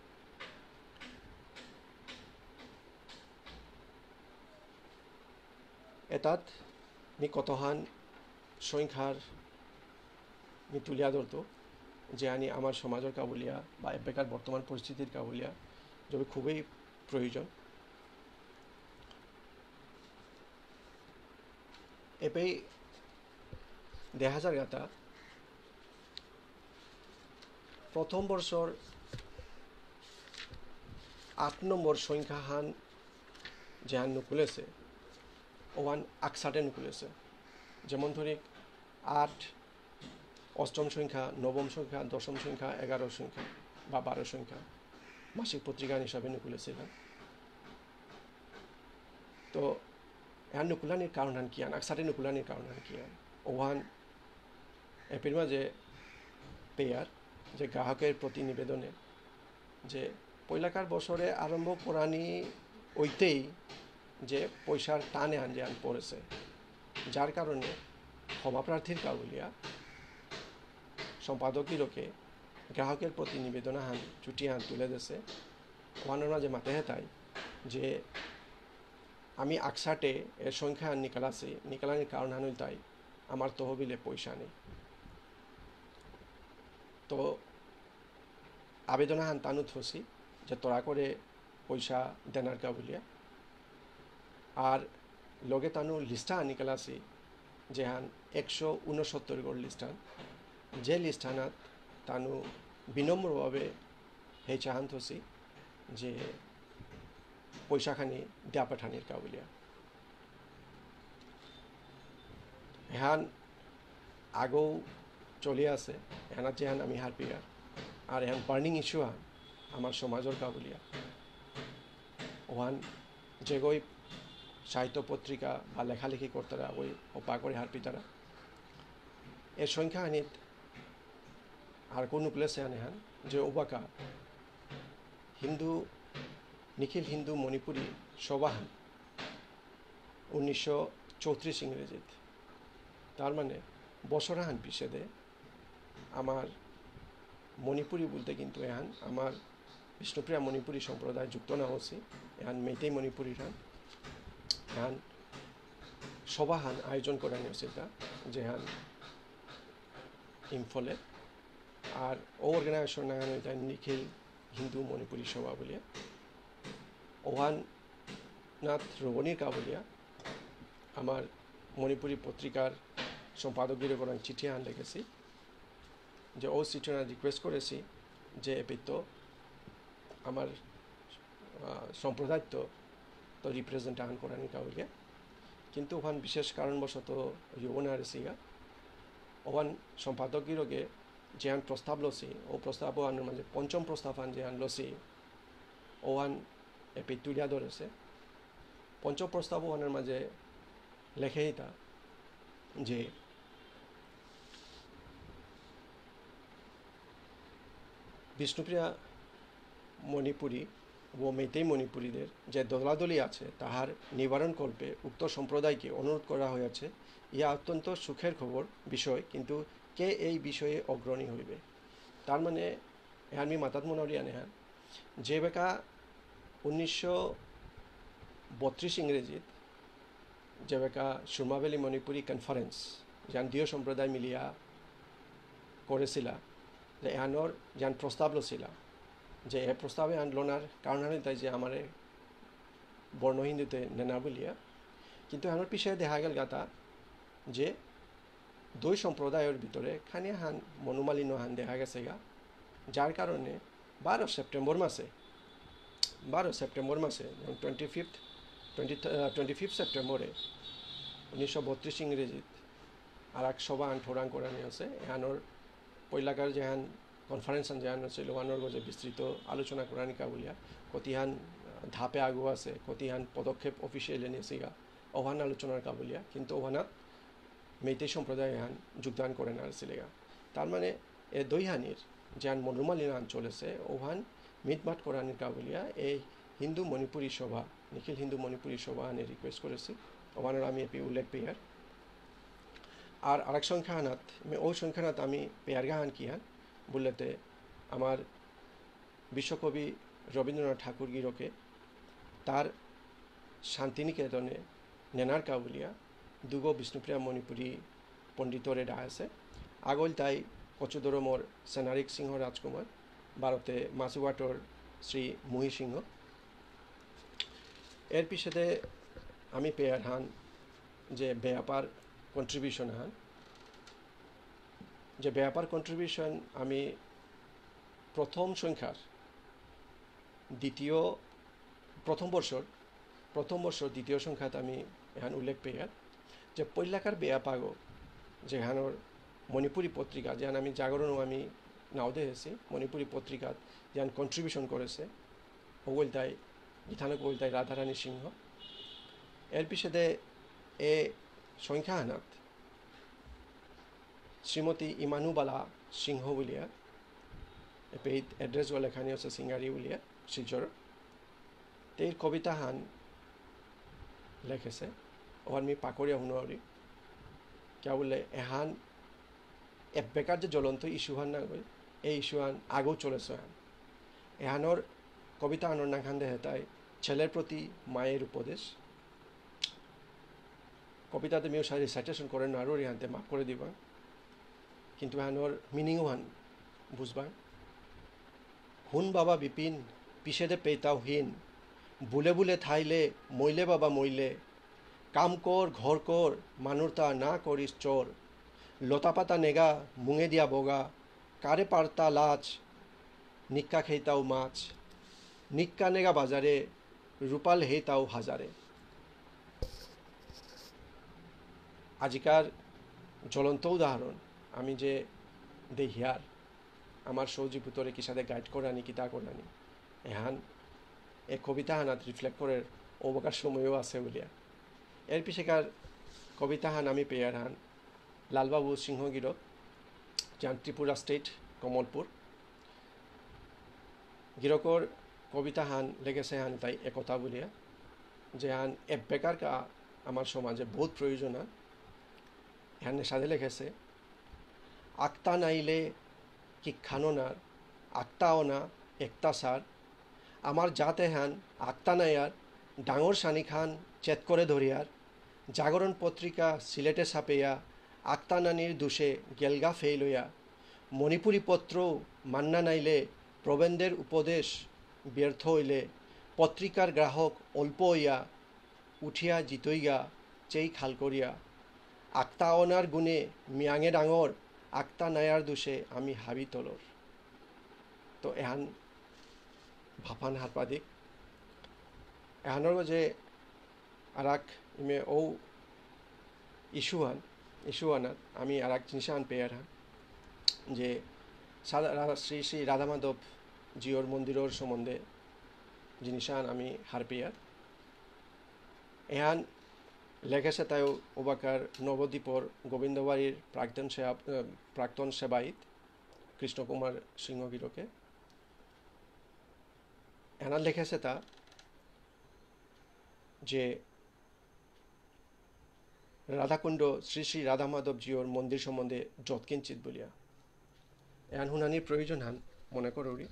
এটাত মি কতহান সংখ্যার মি তুলিয়া ধরতো যে আনি আমার সমাজের কাবুলিয়া বা এবেকার বর্তমান পরিস্থিতির কাবুলিয়া যবে খুবই প্রয়োজন এপেই দেখা যায় গাতা প্রথম বর্ষর 8 নম্বর সংখ্যা হান যে হান নুকুলেছে ওয়ান আকসাটে নুকুলেছে যেমন ধরি 8 অষ্টম সংখ্যা নবম সংখ্যা দশম সংখ্যা 11 সংখ্যা বা 12 সংখ্যা মাসিক পত্রিকা হিসাবে নুকুলেছিলেন তো এহান নুকুলানির কারণ হান কিয়ান আকসাটে নুকুলানির কারণ হান কিয়ান ওহান এপির মাঝে পেয়ার যে গ্রাহকের প্রতি নিবেদনে যে পয়লাকার বছরে আরম্ভ করানি ওইতেই যে পয়সার টানে আনজে আন পড়েছে যার কারণে ক্ষমাপ্রার্থীর কাবুলিয়া সম্পাদকীরকে গ্রাহকের প্রতি নিবেদন হান ছুটি হান তুলে দিয়েছে ওয়ানোর মাঝে মাতে হেতাই যে আমি আকসাটে এর সংখ্যা হান নিকালানির কারণ হান তাই আমার তহবিলে পয়সা নেই তো আবেদন হান তানু থসি যে তোরা করে পয়সা দেনার কাবুলিয়া আর লগে তানু লিস্টা নিকালাসি যে হান 169 গড় লিস্টান যে লিস্টানাত তানু বিনম্রভাবে হে চাহান থসি যে পয়সাখানি দেয়া পাঠানির কাবুলিয়া এহান আগৌ চলে আছে এহানাত যেহান আমি হারপিয়ার আর এহান বার্নিং ইস্যু হান আমার সমাজের কাবুলিয়া ওহান যেগই সাহিত্য পত্রিকা বা লেখালেখি কর্তারা ওই অপা করে হারপিতারা এর সংখ্যা হানিত আর কোন প্লেসে আনে হান যে ওবাকা নিখিল হিন্দু মণিপুরী সবাহান 1934 ইংরেজিত তার মানে বছরাহান পিছেদে আমার মণিপুরী বলতে কিন্তু এহান আমার বিষ্ণুপ্রিয়া মণিপুরী সম্প্রদায় যুক্ত না হচ্ছে এহান মেইতেই মণিপুরী হান এহান সবাহান আয়োজন করা নিয়েছে যে হান ইম্ফলে আর ও অর্গানাইজেশন নাগানো এটা নিখিল হিন্দু মণিপুরী সভা বলিয়া ওহান নাথ রবণীর কাবুলিয়া আমার মণিপুরী পত্রিকার সম্পাদকদের করান চিঠি আন লিখেছি যে ও চিঠি রিকোয়েস্ট করেছি যে এপিত আমার সম্প্রদায় তো তো রিপ্রেজেন্ট আন করানি কাউকে কিন্তু ওখান বিশেষ কারণবশত ইউবনা রেসিগা ওখান সম্পাদক গিরোগে যেহান প্রস্তাব লসি ও প্রস্তাব আনের মাঝে পঞ্চম প্রস্তাব আন যেহান লসি ওখান এপি তুলিয়া ধরেছে পঞ্চম প্রস্তাব ওখানের মাঝে লেখে এটা যে বিষ্ণুপ্রিয়া মণিপুরী ও মেইতেই মণিপুরীদের যে দলাদলি আছে তাহার নিবারণ কল্পে উক্ত সম্প্রদায়কে অনুরোধ করা হয়েছে ইহা অত্যন্ত সুখের খবর বিষয় কিন্তু কে এই বিষয়ে অগ্রণী হইবে তার মানে আমি মাতাত মনোরিয়া নেহান যে বেকা 1932 ইংরেজিত যে বেকা সুরমা ভ্যালি মণিপুরী কনফারেন্স যান দিও সম্প্রদায় মিলিয়া করেছিলা যে এহানোর যান প্রস্তাব লছিলা যে এ প্রস্তাবে আন্দোলনের কারণ তাই যে আমার বর্ণ হিন্দুতে নেনা বলিয়া কিন্তু এহানোর পিছিয়ে দেখা গেল গাতা যে দুই সম্প্রদায়ের ভিতরে খানিয়া হান মনোমালিন্য হান দেখা গেছে গা যার কারণে 12 সেপ্টেম্বর মাসে 25 সেপ্টেম্বরে 1932 ইংরেজিত আর এক সভা আন ঠোরাং করানি আছে এহানোর পৈলাকার যেহান কনফারেন্স যেহান ছিল ওয়ানোর গজে বিস্তৃত আলোচনা করানিকা বলিয়া কতিহান ধাপে আগু আছে কতিহান পদক্ষেপ অফিসিয়ালি নিয়েছিগা ওহান আলোচনার কাবুলিয়া কিন্তু ওহানাত মেইতেই সম্প্রদায় এহান যোগদান করে না ছিলেগা তার মানে এ দৈহানির যেহান মনোমালিন্য আন চলেছে ওহান মিটমাট করানির কাবুলিয়া এই হিন্দু মণিপুরী সভা নিখিল হিন্দু মণিপুরী সভা আনে রিকোয়েস্ট করেছি ওহানের আমি এপি উল্লেখ পেয়ার আর আরেক সংখ্যা আনাত ওই সংখ্যানাত আমি পেয়ারগা হান কি হান বললেতে আমার বিশ্বকবি রবীন্দ্রনাথ ঠাকুর গিরোকে তার শান্তিনিকেতনে নেনার কাবুলিয়া দুগো বিষ্ণুপ্রিয়া মণিপুরী পণ্ডিতরে ডা আছে আগল তাই কচুদরমর সেনারিক সিংহ রাজকুমার ভারতে মাসুয়াটোর শ্রী মুহি সিংহ এর পিছনে আমি পেয়ার হান যে ব্যাপার কন্ট্রিবিউশন হান যে ব্যাপার কন্ট্রিবিউশন আমি প্রথম সংখ্যার প্রথম বর্ষর দ্বিতীয় সংখ্যাত আমি এখান উল্লেখ পেয়ার যে পৈলাকার ব্যাপাগো যেখানোর মণিপুরী পত্রিকা যেখান আমি জাগরণও আমি নাও দেখেছি মণিপুরী পত্রিকাত যেখান কন্ট্রিবিউশন করেছে ওগলতাই ইথানক ওগলতাই রাধারানী সিংহ এর পিছনে এ সংখ্যা আনাত শ্রীমতী ইমানুবালা সিংহ বলিয়া পেইড এড্রেস লেখানি আছে সিঙ্গারি বলিয়া শিলচর তেইর কবিতা হান লেখেছে ওহান মি পাকড়িয়া হুনরি কে বলে এহান এবেকার যে জ্বলন্ত ইস্যু হান না গই এই ইস্যু হান আগেও চলেছে হান এহানোর কবিতা আনোর নাখান দেহে তাই ছেলের প্রতি মায়ের উপদেশ কবিতাতে মিও সারি সাইটেশন করেন আরও রিহানতে মাফ করে দিবা কিন্তু এহানোর মিনিংও হান বুঝবা হুন বাবা বিপিন পিছেদে পেইতাও হীন বুলে বুলে থাইলে মইলে বাবা মইলে কাম কর ঘর কর মানুরতা না করিস চোর লতাপাতা নেগা মুঙে দিয়া বগা কারে পারতা লাচ নিক্কা খেইতাও মাছ নিক্কা নেগা বাজারে রূপাল হেইতাও হাজারে আজিকার জ্বলন্ত উদাহরণ আমি যে দেহিয়ার আমার সৌজীপুতরে কি সাথে গাইড করানি কি তা করানি এহান এ কবিতা হানাত রিফ্লেক্ট করে অবকার সময়ও আছে বলিয়া এর পিছেকার কবিতা হান আমি পেয়ার হান লালবাবু সিংহগির যান ত্রিপুরা স্টেট কমলপুর গিরকর কবিতা হান লেগেছে হান তাই একতা বলিয়া যে হান এক বেকার কা আমার সমাজে বহুত প্রয়োজন হান সাথে লেগেছে আক্তা নাইলে কি খানোনার আক্তাও না একটা সার আমার জাতে হান আক্তা নাইয়ার ডাঙর সানি খান চেত করে ধরিয়ার জাগরণ পত্রিকা সিলেটে ছাপেয়া আক্তা নানির দোষে গেলগা ফেইলইয়া মণিপুরী পত্র মান্না নাইলে প্রবেন্দের উপদেশ ব্যর্থ হইলে পত্রিকার গ্রাহক অল্প হইয়া উঠিয়া জিতইগা চেই খাল করিয়া আক্তা অনার গুণে মিয়াঙে ডাঙর আক্তা নায়ার দোষে আমি হাবি তলর তো এহান ভাফান হারপাদিক এহানোর যে arak ime o ইস্যুয়ানাত আমি আর এক জিনিস আন পেয়ার হ্যাঁ যে শ্রী শ্রী রাধা মাধব জিওর মন্দিরের সম্বন্ধে জিনিস আন আমি হার পেয়ার এহান লেখেছে তাই ওবাকার নবদ্বীপর গোবিন্দবাড়ির প্রাক্তন সেবায়িত কৃষ্ণকুমার সিংহগিরকে এনার লেখেছে তা যে রাধাকুণ্ড শ্রী শ্রী রাধা মাধব জিওর মন্দির সম্বন্ধে যৎকিঞ্চিত বলিয়া এহান হুনানির প্রয়োজন হান মনে করি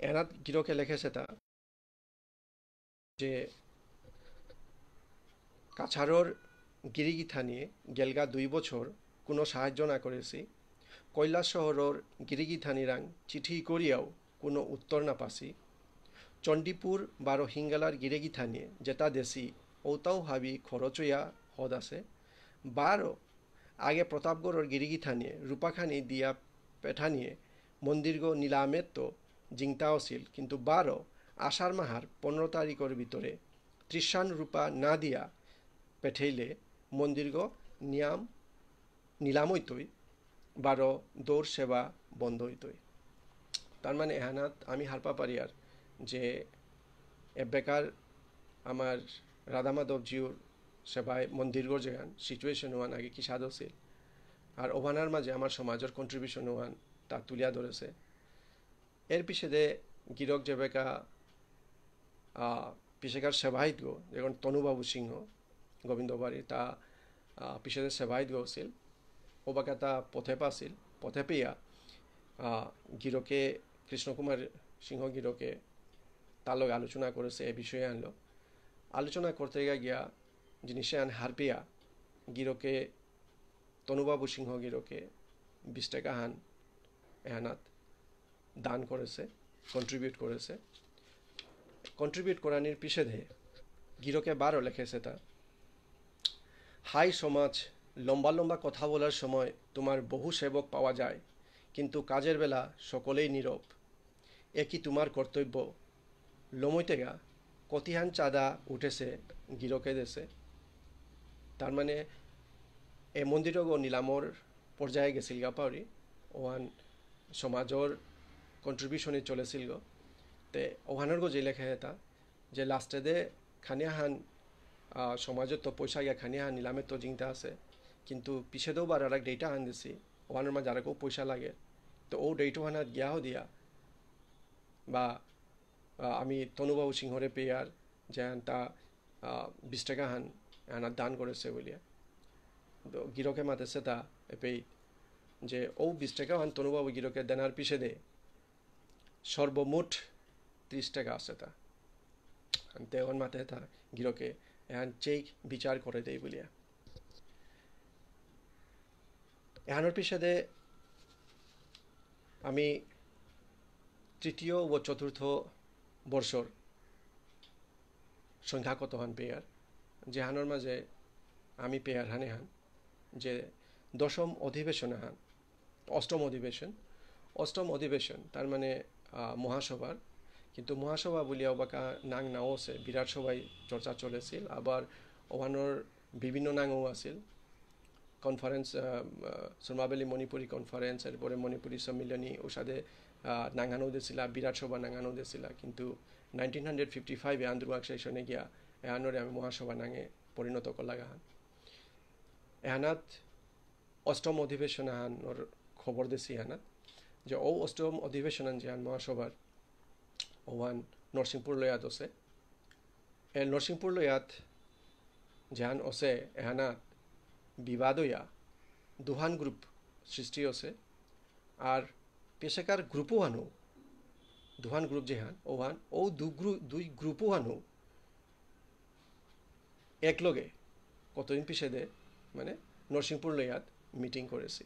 এনাত গিরকে লেখেছে তা যে কাছাড়র গিরিগিথা নিয়ে গেলগা 2 বছর কোনো সাহায্য না করেছি কৈলাস শহরের গিরিগিথানিরাং চিঠি করিয়াও কোনো উত্তর না পাসি চণ্ডীপুর বারো হিঙ্গালার গিরেগিথা নিয়ে যেটা দেশি ওতাও হাবি খরচইয়া হদ আছে বারো আগে প্রতাপগড়ের গিরিগিথা নিয়ে রূপাখানি দিয়া পেঠা নিয়ে মন্দিরগো নিলামের তো জিংতাও ছিল কিন্তু বারো আষাঢ় মাহার 15 তারিখের ভিতরে 30 রূপা না দিয়া পেঠাইলে মন্দিরগো নিলাম হইতই বারো দৌড় সেবা বন্ধ হইতই তার মানে এহানাত আমি হারপা পারি আর যে এবেকার আমার রাধা মাধব জিউর সেবায় মন্দিরগর যেখান সিচুয়েশন হওয়ান আগে কি স্বাদ ছিল আর ওভানার মাঝে আমার সমাজের কন্ট্রিবিউশন হওয়ান তা তুলিয়া ধরেছে এর পিছনে গিরক যেবেকা পিছেকার সেবাহিত গো যেমন তনুবাবু সিংহ গোবিন্দবাড়ি তা পিছনে সেবাহিত গো ছিল ওবাকা তা পথে পাছিল পথে পেয়া গিরকে কৃষ্ণকুমার সিংহ গিরকে তার লগে আলোচনা করেছে এ বিষয়ে আনলো আলোচনা করতে গিয়া জিনিসে আন হার পেয়া গিরকে তনুবাবু সিংহ গিরকে 20 টাকা হান এহানাত দান করেছে কন্ট্রিবিউট করানির পিছনে গিরকে 12 লেখেছে তা হাই সমাজ লম্বা লম্বা কথা বলার সময় তোমার বহু সেবক পাওয়া যায় কিন্তু কাজের বেলা সকলেই নীরব একই তোমার কর্তব্য লমইতেগা কতিহান চাঁদা উঠেছে গিরকে দেশে তার মানে এ মন্দিরগো নিলামর পর্যায়ে গেছিল গা পাওরি ওহান সমাজর কন্ট্রিবিউশনে চলেছিল গো তে ওহানের গো যে লেখা এটা যে লাস্টে দে খানিয়া হান সমাজের তো পয়সা গিয়া খানিয়া হান নিলামের তো জিংতা আছে কিন্তু পিছে দেও বার আর এক ডেটা হান দিছি ওহানের মাঝে আরেকও পয়সা লাগে তো ও ডেটো হানাত গিয়াও দিয়া বা আমি তনুবাবু সিংহরে পেয়ার যে তা 20 টাকা হান এনার দান করেছে বলিয়া তো গিরকে মাতেছে তা এপেই যে ও 20 টাকা হান তনুবাবু গিরকে দেনার পিছে দে সর্বমোট 30 টাকা আছে তা দেওয়ান মাতে তা গিরকে এহান চেক বিচার করে দেই বলিয়া এহানোর পিছে দে আমি তৃতীয় ও চতুর্থ বর্ষর সংখ্যা কত হান পেয়ার যে হানোর মাঝে আমি পেয়ার হানে হান যে দশম অধিবেশনে হান অষ্টম অধিবেশন তার মানে মহাসভার কিন্তু মহাসভা বলিয়া বাকা নাং নাও আছে বিরাট সভায় চর্চা চলেছিল আবার ওহানোর বিভিন্ন নাঙও আছিল কনফারেন্স সুরমাবেলি মণিপুরি কনফারেন্স এরপরে মণিপুরি সম্মিলনী ও সাথে নাঙানো দিয়েছিলা বিরাট সভা নাঙানো দিয়েছিলা কিন্তু 1955 আন্দোলন সেশনে গিয়া এহানোরে আমি মহাসভা নাঙে পরিণত করলাগা হান এহানাত অষ্টম অধিবেশন হানোর খবর দিছি এহানাত যে ও অষ্টম অধিবেশন যে হান মহাসভার ওহান নরসিংপুর লয়াত আছে এ নরসিংপুর লয়াত যেহান আছে এহানাত বিবাদ হইয়া দুহান গ্রুপ সৃষ্টি আছে আর পেশাকার গ্রুপও হানো দুহান গ্রুপ যেহান ওহান ও দুই গ্রুপও হানো একলগে কতদিন পিছে দে মানে নরসিংপুর লইয়াত মিটিং করেছি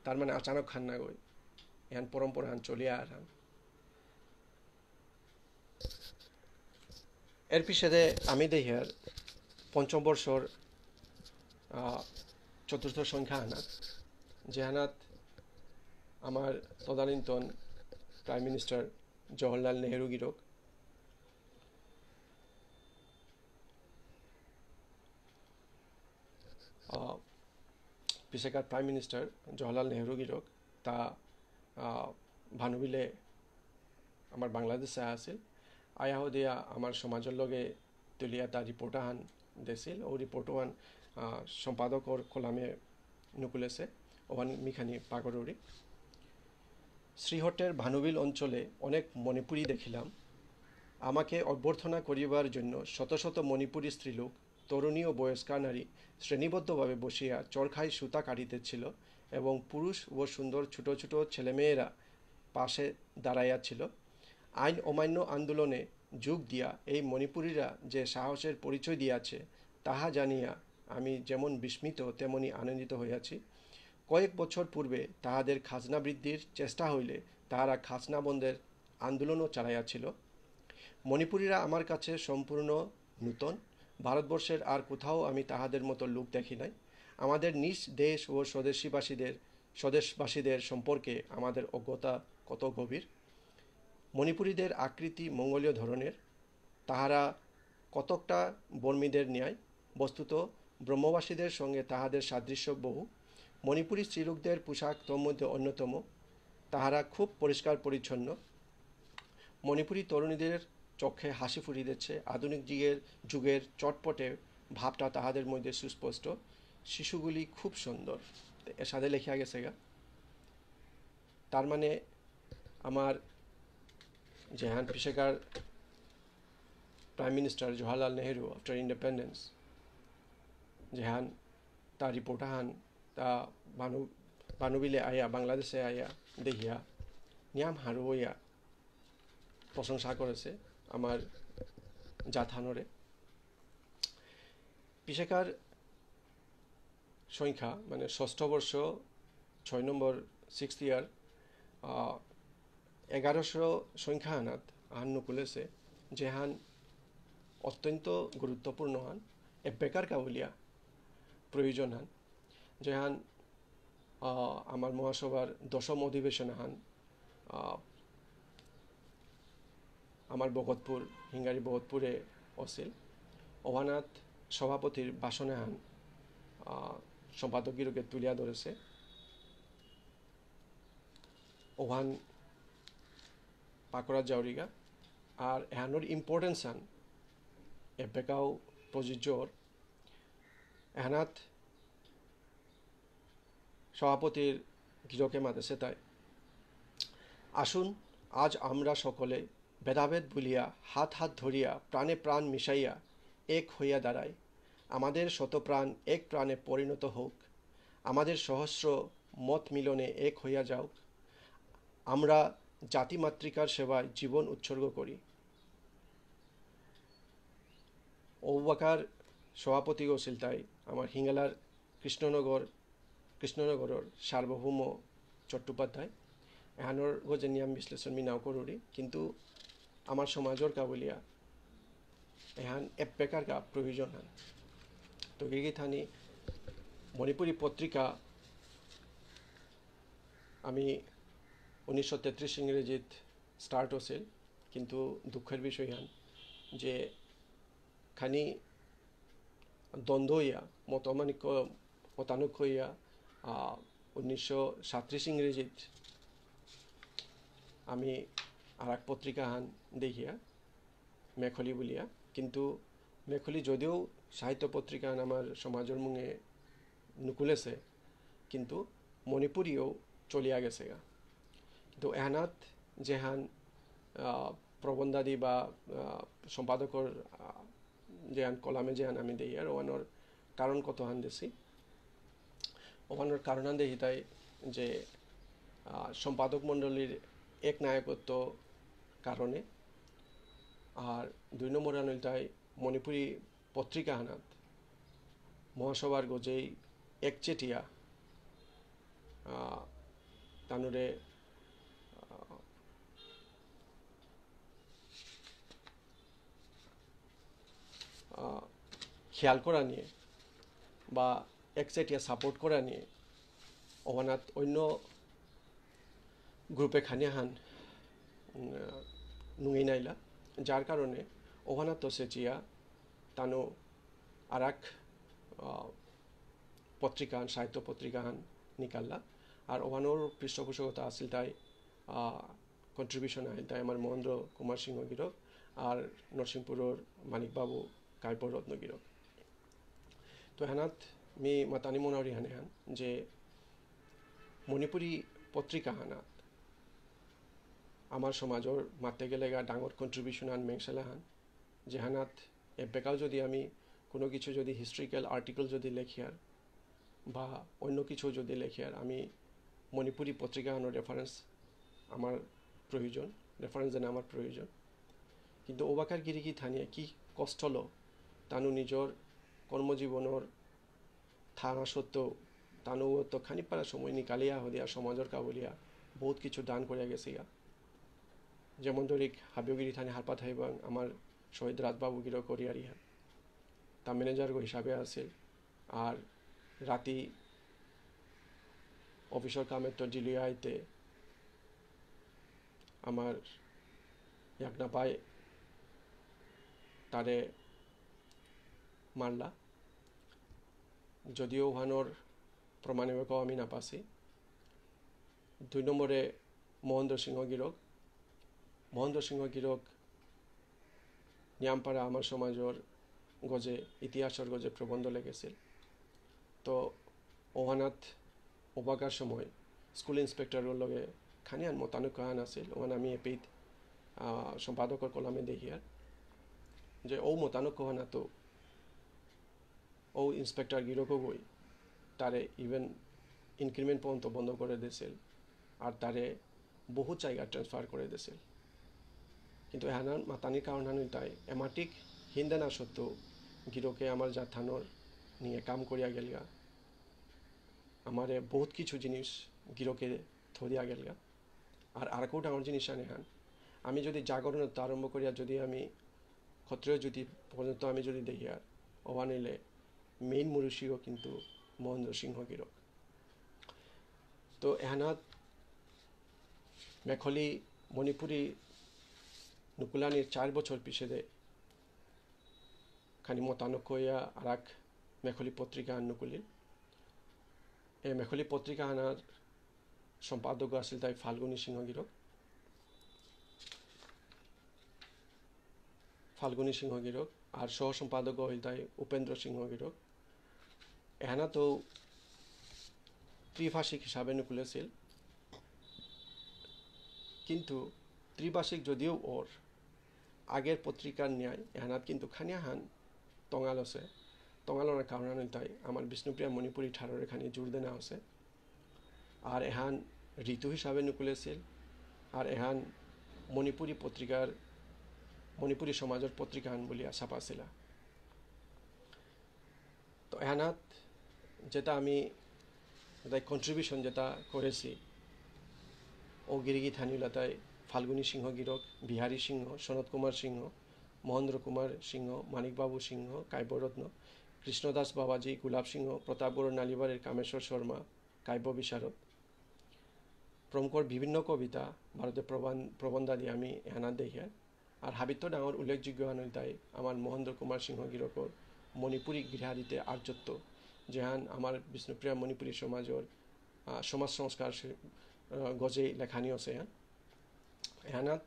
তার মানে আচানক খান না গই এহান পরম্পরা হান চলিয়া আর হান এর পিছনে আমি দেখি আর পঞ্চম বর্ষর চতুর্থ সংখ্যা হানাত যে হানাত আমার তদানীন্তন প্রাইম মিনিস্টার জওহরলাল নেহেরু গিরক পিছেকার প্রাইম মিনিস্টার জওহরলাল নেহরু গিরক তা ভানুবিলে আমার বাংলাদেশে আছিল আয়াহ দিয়া আমার সমাজের লগে তুলিয়া তা রিপোর্ট আহান দিছিল ও রিপোর্ট আহান সম্পাদকর কলামে নুকুলেছে ওহান মিখানি পাগরুরি শ্রীহট্টের ভানুবিল অঞ্চলে অনেক মণিপুরী দেখিলাম আমাকে অভ্যর্থনা করিবার জন্য শত শত মণিপুরী স্ত্রীলোক তরুণী ও বয়স্কা নারী শ্রেণীবদ্ধভাবে বসিয়া চরখায় সুতা কাটিতেছিল এবং পুরুষ ও সুন্দর ছোট ছোট ছেলেমেয়েরা পাশে দাঁড়াইয়াছিল আইন অমান্য আন্দোলনে যোগ দিয়া এই মণিপুরীরা যে সাহসের পরিচয় দিয়াছে তাহা জানিয়া আমি যেমন বিস্মিত তেমনি আনন্দিত হইয়াছি কয়েক বছর পূর্বে তাহাদের খাজনা বৃদ্ধির চেষ্টা হইলে তাহারা খাজনা বন্ধের আন্দোলনও চালাইয়াছিল মণিপুরীরা আমার কাছে সম্পূর্ণ নূতন ভারতবর্ষের আর কোথাও আমি তাহাদের মতো লোক দেখি নাই আমাদের নিজ দেশ ও স্বদেশবাসীদের সম্পর্কে আমাদের অজ্ঞতা কত গভীর মণিপুরীদের আকৃতি মঙ্গলীয় ধরনের তাহারা কতকটা বর্মীদের ন্যায় বস্তুত ব্রহ্মবাসীদের সঙ্গে তাহাদের সাদৃশ্য বহু মণিপুরী স্ত্রীলোকদের পোশাক তন্মধ্যে অন্যতম তাহারা খুব পরিষ্কার পরিচ্ছন্ন মণিপুরী তরুণীদের চোখে হাসি ফুটিতেছে আধুনিক যুগের চটপটে ভাবটা তাহাদের মধ্যে সুস্পষ্ট শিশুগুলি খুব সুন্দর এর সাথে লেখা গেছে গা তার মানে আমার যেহান পিছেকার prime minister Jawaharlal Nehru after independence যেহান তা রিপোর্ট আহান তা ভানুবিলে আয়া বাংলাদেশে আয়া দেখিয়া নিয়াম হারুইয়া প্রশংসা করেছে আমার জাথানরে পিছেকার সংখ্যা মানে ষষ্ঠ বর্ষ 6 নম্বর 6th ইয়ার 1100 সংখ্যা আনাত আহান নুকুলেছে যেহান অত্যন্ত গুরুত্বপূর্ণ হান এ বেকার কাবুলিয়া প্রয়োজন হান যেহান আমার মহাসভার 10ম অধিবেশন হান আমার বগতপুর হিঙ্গারি বগতপুরে আছিল ওহানাত সভাপতির ভাষণে হান সম্পাদক গিরকে তুলিয়া ধরেছে ওহান পাকড়া জাউরিগা আর এহানোর ইম্পর্টেন্স হান এ বেকাও প্রযোজ্যর এহানাত সভাপতির গিরকে মাতেছে তাই আসুন আজ আমরা সকলে ভেদাভেদ ভুলিয়া হাত হাত ধরিয়া প্রাণে প্রাণ মিশাইয়া এক হইয়া দাঁড়াই আমাদের শতপ্রাণ এক প্রাণে পরিণত হোক আমাদের সহস্র মত মিলনে এক হইয়া যাওক আমরা জাতিমাতৃকার সেবায় জীবন উৎসর্গ করি ওবাকার সভাপতি গছিল তাই আমার হিঙ্গালার কৃষ্ণনগরের সার্বভৌম চট্টোপাধ্যায় এহানোর গজে নিয়ম বিশ্লেষণ মি নাও করুরি কিন্তু আমার সমাজের কাবুলিয়া এহান এক বেকার কা প্রয়োজন হান তো গিগি থানি মণিপুরী পত্রিকা আমি 1933 ইংরেজিত স্টার্ট হয়েছিল কিন্তু দুঃখের বিষয় হান যে খানি দ্বন্দ্ব হইয়া মতানৈক্য হইয়া 1937 ইংরেজিত আমি আর এক পত্রিকা হান দেখিয়া মেখলি বলিয়া কিন্তু মেখলি যদিও সাহিত্য পত্রিকা আমার সমাজের মুঙে নুকুলেছে কিন্তু মণিপুরীও চলিয়া গেছে গা কিন্তু এহানাত যেহান প্রবন্ধাদি বা সম্পাদকর যেহান কলামে যেহান আমি দেই আর ওয়ানোর কারণ কত হান দেছি ওয়ানোর কারণ হান দেখি তাই যে সম্পাদক মণ্ডলীর এক নায়কত্ব কারণে আর 2 নম্বর আনলটাই মণিপুরী পত্রিকা হানাত মহাসভার গজেই একচেটিয়া তানুরে খেয়াল করা নিয়ে বা একচেটিয়া সাপোর্ট করা নিয়ে ওহানাত অন্য গ্রুপে খানিয়া হান নুঙি নাইলা যার কারণে ওহানাত সেচিয়া তানো আর এক পত্রিকান সাহিত্য পত্রিকান নিকাল্লা আর ওখানোর পৃষ্ঠপোষকতা আছিল তাই কন্ট্রিবিউশন আহিল তাই আমার মহেন্দ্র কুমার সিংহ গিরক আর নরসিংপুরের মানিকবাবু কাব্য রত্ন গিরক তো হেনাত মি মাতানি মনারি হানে হান যে মণিপুরী পত্রিকা হানাত আমার সমাজর মাতে গেলে ডাঙর কন্ট্রিবিউশন আন মেংসালা হান যে হানাত এবেকাও যদি আমি কোনো কিছু যদি হিস্ট্রিক্যাল আর্টিকেল যদি লেখিয়ার বা অন্য কিছু যদি লেখিয়ার আমি মণিপুরী পত্রিকা আনার রেফারেন্স আমার প্রয়োজন রেফারেন্স যেন আমার প্রয়োজন কিন্তু ওবাকার গিরিকি থানিয়ে কি কষ্ট হলো তানু নিজের কর্মজীবনের থানা সত্ত্বেও তানু তো খানিকপাড়া সময় নিকালিয়া হদিয়া সমাজের কাবলিয়া বহুত কিছু দান করিয়া গেছে যেমন ধরিক হাবিগিরি থানি হারপা থাইবাং আমার শহীদ রাজবাবু গিরো করিয়ারিয়া তা ম্যানেজার হিসাবে আছে আর রাতি অফিসর কামের তো জিলিয়া আইতে আমার এক না পায় তারে মারলা যদিও ওহানোর প্রমাণেও আমি না পাছি 2 নম্বরে মহেন্দ্র সিংহ গিরক নিয়ামপাড়া আমার সমাজের গজে ইতিহাসের গজে প্রবন্ধ লেগেছিল তো ওহানাত ওবাকার সময় স্কুল ইন্সপেক্টরের লগে খানিয়ান মতানুক কাহান আছিল ওখানে আমি এপিত সম্পাদকের কলামে দেখিয়ার যে ও মতানুক কহানা তো ও ইন্সপেক্টর গিরকও গই তারে ইভেন ইনক্রিমেন্ট পর্যন্ত বন্ধ করে দিয়েছিল আর তারে বহু জায়গা ট্রান্সফার করে দিয়েছিল কিন্তু এহানার মাতানির কারণ তাই এমাটিক হিন্দানা সত্ত্বেও গিরকে আমার যা থানোর নিয়ে কাম করিয়া গেলগা আমারে বহুত কিছু জিনিস গিরকে ধরিয়া গেলগা আর কেউ ডাঙর জিনিস আনে হান আমি যদি জাগরণ আরম্ভ করিয়া যদি আমি ক্ষত্রিয় যদি পর্যন্ত আমি যদি দেখি আর ওভানিলে মেইন মুরুষিও কিন্তু মহেন্দ্র সিংহ গিরক তো এহানাত মেখলি মণিপুরী নুকুলানির 4 বছর পিছনে খানি মতানক হইয়া আর এক মেখলি পত্রিকা নুকুলিল এই মেখলি পত্রিকা আনার সম্পাদক আছিল তাই ফাল্গুনী সিংহ গিরক আর সহ সম্পাদক হইল তাই উপেন্দ্র সিংহ গিরক এহানা তো ত্রিভাষিক হিসাবে নুকুলেছিল কিন্তু ত্রিভাষিক যদিও ওর আগের পত্রিকার ন্যায় এহানাত কিন্তু খানিয়া হান টঙাল আছে টঙালর কারণে তাই আমার বিষ্ণুপ্রিয়া মণিপুরী ঠাররে খানি জোর দেনা আছে আর এহান ঋতু হিসাবে নুকুলেছিল আর এহান মণিপুরী সমাজের পত্রিকা হান বলিয়া ছাপাছিল তো এহানাত যেটা আমি কন্ট্রিবিউশন যেটা করেছি ও গিরিগি থানিলাতায় ফাল্গুনী সিংহ গিরক বিহারী সিংহ সনত কুমার সিংহ মহেন্দ্র কুমার সিংহ মানিকবাবু সিংহ কাব্যরত্ন কৃষ্ণদাস বাবাজি গুলাব সিংহ প্রতাপগড় নালিবাড়ির কামেশ্বর শর্মা কাব্য বিশারদ প্রমুখর বিভিন্ন কবিতা ভারতের প্রবন্ধাদি আমি এহানাত দেখিয়ার আর হাবিত্য ডাঙর উল্লেখযোগ্য তাই আমার মহেন্দ্র কুমার সিংহ গিরকর মণিপুরী গৃহাদিতে আর্যত্ব যেহান আমার বিষ্ণুপ্রিয়া মণিপুরী সমাজের সমাজ সংস্কার গজে লেখানি আছে এহানাত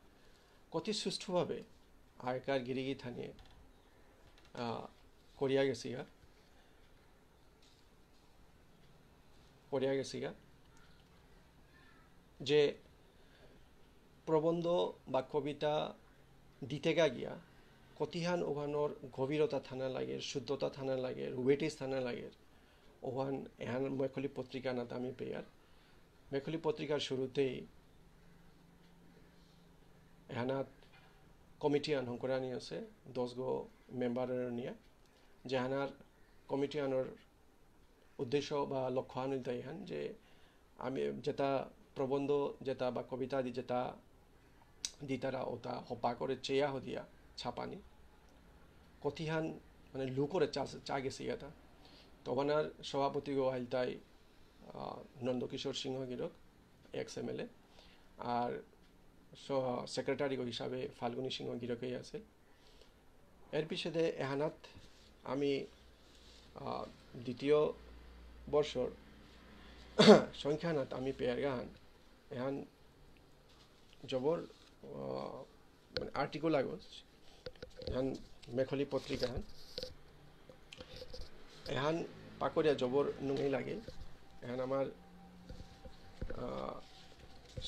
কতি সুষ্ঠুভাবে আগেকার গিরিগি থানিয়ে করিয়া গেছিগা যে প্রবন্ধ বা কবিতা দিতে গিয়া কতিহান ওখানোর গভীরতা থানা লাগে শুদ্ধতা থানা লাগে ওয়েটেজ থানা লাগে ওখান এহান মেখলি পত্রিকা না আমি পেয়ার মেখলি পত্রিকার শুরুতেই এহানাত কমিটি আনহং করানি আছে 10 গো মেম্বারের নিয়ে যেহানার কমিটি আনার উদ্দেশ্য বা লক্ষ্য আনিতাই হান যে আমি যেটা প্রবন্ধ যেটা বা কবিতা আদি যেটা দিতারা ওটা হপা করে চেয়া হদিয়া ছাপানি কতিহান মানে লু করে চা গেছি এটা তবানার সভাপতি গো আইল তাই নন্দকিশোর সিংহ গিরক XMLA আর সেক্রেটারি হিসাবে ফাল্গুনী সিংহ গিরকেই আছে এর পিছনে এহানাত আমি দ্বিতীয় বর্ষর সংখ্যানাত আমি পেয়ার গান এহান জবর মানে আর্টিকল আগজ এহান মেখলি পত্রিকা এহান পাকরিয়া জবর নুঙাই লাগে এহান আমার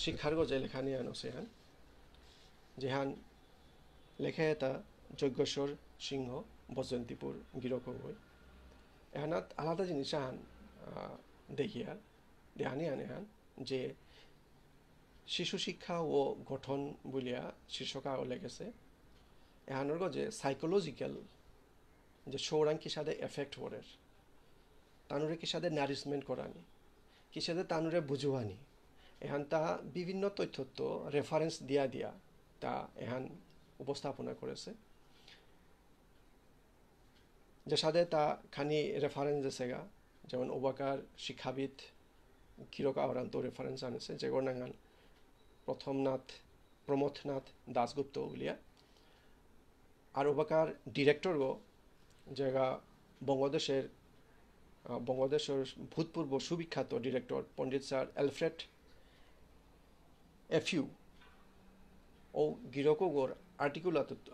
শিক্ষার গজে লেখা নিয়ে আনছে এহান যেহান লেখা এটা যজ্ঞেশ্বর সিংহ বজন্তীপুর গিরকগৈ এহানাত আলাদা জিনিস আহান দেখি আর দেহানি আনে হান যে শিশু শিক্ষা ও গঠন বলিয়া শীর্ষকা লেগেছে এহানোর যে সাইকোলজিক্যাল যে সৌরাং কি সাথে এফেক্ট করে তানুরে কি সাথে নারিশমেন্ট করানি কি সাথে তানুরে বুঝুয়ানি এহান তা বিভিন্ন তথ্য রেফারেন্স দিয়া দিয়া তা এহান উপস্থাপনা করেছে যে সাথে তা খানি রেফারেন্স দেশেগা যেমন ওবাকার শিক্ষাবিদ কিরক আওরান্ত রেফারেন্স আনেছে যেগর নাঙ্গান প্রমথনাথ দাসগুপ্ত বলিয়া আর ওবাকার ডিরেক্টর গো যেগা বঙ্গদেশের ভূতপূর্ব সুবিখ্যাত ডিরেক্টর পণ্ডিত স্যার অ্যালফ্রেড এফিউ ও গিরকগোর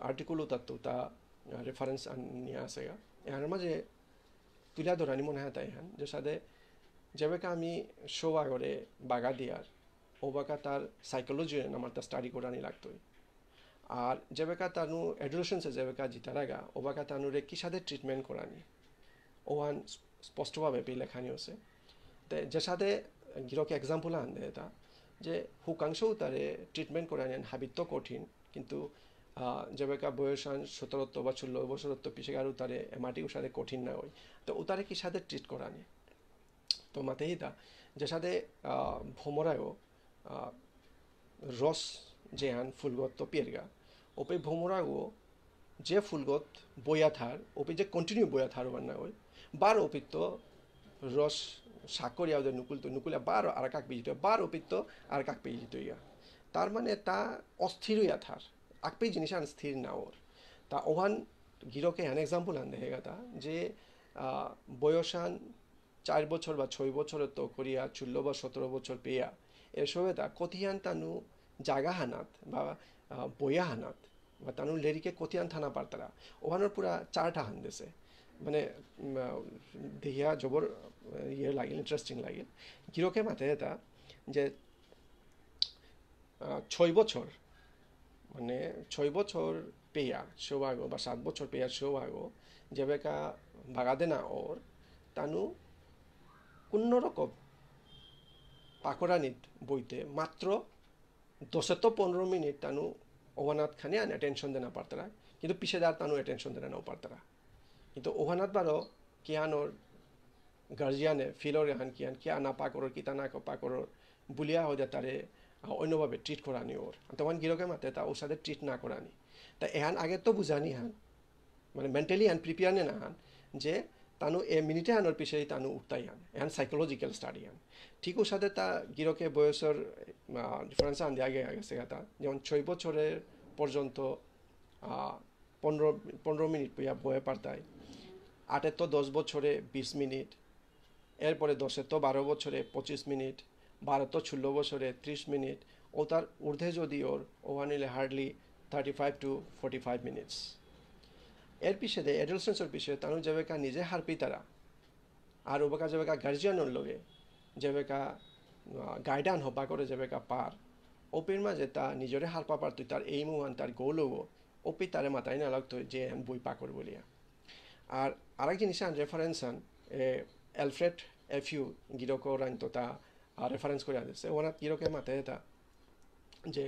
আর্টিকুলো তাত্ত্ব তা রেফারেন্স নিয়ে আসেগা এহার মাঝে তুলা ধরানি মনে হয় তাই হান যে সাথে যেবেকা আমি শো আগরে বাগা দিয়ার ওবাকা তার সাইকোলজি আমার তা স্টাডি করানি লাগতোই আর যেবেকা তানু এডুলেশনসে যেবেকা জিতারাগা ওবাকা তানুরে কি সাথে ট্রিটমেন্ট করানি ওহান স্পষ্টভাবে পে লেখানি হচ্ছে তো যে সাথে গিরকে এক্সাম্পল আন দে এটা যে হুকাংশও তারে ট্রিটমেন্ট করানি হাবিত কঠিন কিন্তু যেবেকা বয়সান 17 বা 16 বছরত্ব পিছিয়ে আরও তারে এমআরটির সাথে কঠিন না হয় তো ও তারে কি সাথে ট্রিট করানি তো মাতেই তা যে সাথে ভোমরায়ও রস যে হান ফুলগত তো পিয়েরগা ওপে ভোমরাগো যে ফুলগত বইয়া থার ওপে যে কন্টিনিউ বইয়া থার বান্না হয় বার ওপিত রস সাকরিয়া ওদের নুকুলে বার আর কাক পেয়ে যেত বার ওপিত আর কাক পেয়ে যেত ইয়া তার মানে তা অস্থির হইয়া থার আকপেই জিনিস আন স্থির না ওর তা ওহান গিরকে হ্যান এক্সাম্পল আন দেখে তা যে বয়সান 4 বছর বা 6 বছরের তো করিয়া 16 বা 17 বছর পেয়া এর সঙ্গে তা কথিয়ান তানু জাগা হানাত বা বইয়া হানাত বা তানু লেরিকে কথিয়ান থানা পারতারা ওহানোর পুরা 4টা হান দেছে মানে দেখিয়া জবর ইয়ে লাগিল ইন্টারেস্টিং লাগিল গিরকে মাতে এটা যে 6 বছর মানে 6 বছর পেয়া শোয়াগো বা 7 বছর পেয়া শোয়াগো যেবেকা বাগাদে না ওর তানু কোনোরকম পাকরানিত বইতে মাত্র 10-15 মিনিট তানু ওভানাথ খানি আন অ্যাটেনশন দেনা পারতারা কিন্তু পিছেদার তানু অ্যাটেনশন দেনা নাও পারতারা কিন্তু ওভানাথ বারো কিয়ানোর গার্জিয়ানে ফিলর এহান কিয়া না পাকরর কিতা না পাকরর বুলিয়া হয়ে তারে অন্যভাবে ট্রিট করানি ওর তখন গিরকে মাতে তা ওর সাথে ট্রিট না করানি তা এহান আগে তো বুঝানি হান মানে মেন্টালি হান প্রিপেয়ার না হান যে তানু এ মিনিটে আনোর পিছিয়ে তানু উঠতাই হান এহান সাইকোলজিক্যাল স্টাডি হান ঠিক ওর সাথে তা গিরকে বয়সের ডিফারেন্স আন দিয়ে আগে গেছে তা যেমন 6 বছরের পর্যন্ত 15 মিনিট বয়ে পারতায় 8 তো 10 বছরে 20 মিনিট এরপরে 10 তো 12 বছরে 25 মিনিট 12 তো 16 বছরে 30 মিনিট ও তার ঊর্ধ্বে যদি ওর ওয়ানিলে হার্ডলি 35 to 45 মিনিটস এর পিছিয়ে এডলসেন্সের পিছিয়ে তানু যেবেকা নিজে হারপি তারা আর ওবেকা যেবেকা গার্জিয়ানোর লগে যেবেকা গাইডান হবা করে যেবেকা পার ওপির মাঝে তা নিজরে হারপা পারত তার এই মুহান তার গৌলও ওপি তারে মাথায় না লাগতো যে বই পাকর বলিয়া আর আরেক জিনিস আন রেফারেন্স আন অ্যালফ্রেড এফিউ গিরকর আনতো তা রেফারেন্স করে আনছে ওনার গিরকে মাথায় তা যে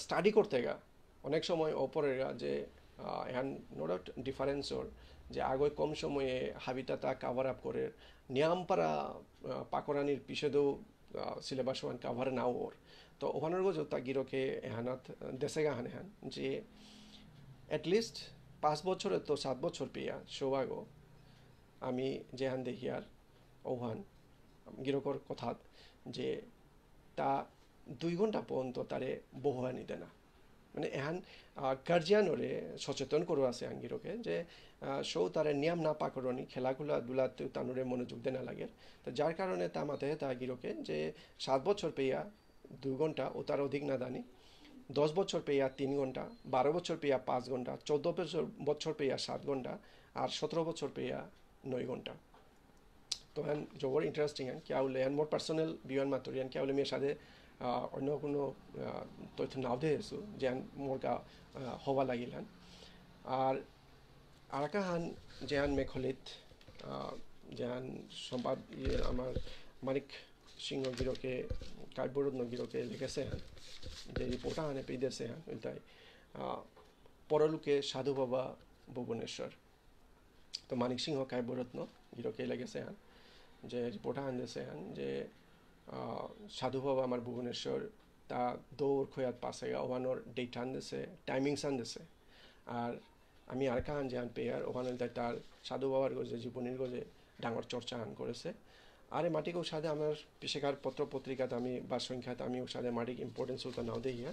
স্টাডি করতে গা অনেক সময় ওপরের গা যে এহান নো ডাউট ডিফারেন্স ওর যে আগে কম সময়ে হাবিতাতা কাভার আপ করে নিয়ামপাড়া পাকরানির পিছেদেও সিলেবাস ওয়ান কাভার নাও ওর তো ওখানের গজো তা গিরকে এহানাত দেশে গা হান এহান যে অ্যাটলিস্ট 5 বছরের তো 7 বছর পেয়া সৌভাগ্য আমি যেহান দেখি আর ওহান গিরকর কথা যে তা 2 ঘন্টা পর্যন্ত তারে বহুয়া নিতে না মানে এহান গার্জিয়ানরে সচেতন করো আছে আঙ্গিরকে যে সৌ তারে নিয়ম না পাকরনি খেলাধুলা দুলাতে তানুরে মনোযোগ দেনা লাগে তো যার কারণে তা মাথায় তা গিরকে যে 7 বছর পেয়া 2 ঘন্টা ও তার অধিক না দানি 10 বছর পেয়া 3 ঘন্টা 12 বছর পেয়া 5 ঘন্টা 14 বছর পেয়া 7 ঘন্টা আর 17 বছর পেয়া 9 ঘন্টা তো হ্যান জবর ইন্টারেস্টিং হ্যান क्या बोले হ্যান মোর পার্সোনাল বিয়ান মাতরি হ্যান क्या बोले মেয়ের সাথে অন্য কোনো তথ্য নাও দিয়েছো যে মোর কা হওয়া লাগিল হ্যান আর আরাকা হান যেহান মেখলিত যেহান সম্পাদ ইয়ে আমার মানিক সিংহ গিরকে কাব্যরত্ন গিরকে লিখেছে হ্যান যে রিপোর্টা হানে পেয়েছে হ্যান ওইটাই পরলোকে সাধু বাবা ভুবনেশ্বর তো মানিক সিংহ কাব্যরত্ন গিরকে লেগেছে হ্যান যে রিপোর্টা আনতেছে হ্যান যে সাধু বাবা আমার ভুবনেশ্বর তা দৌড় খোয়াত পাশে ওখানোর ডেট আনতেছে টাইমিংস আনতেছে আর আমি আর কাহান যে আন পেয়ার ওখানে তার সাধু বাবার গজে জীবনীর গজে ডাঙর চর্চা আন করেছে আর মাটিকে ওর সাথে আমার পেশাকার পত্র পত্রিকাতে আমি বা সংখ্যাতে আমি ওর সাথে মাটিক ইম্পর্টেন্স ওটা নাও দিই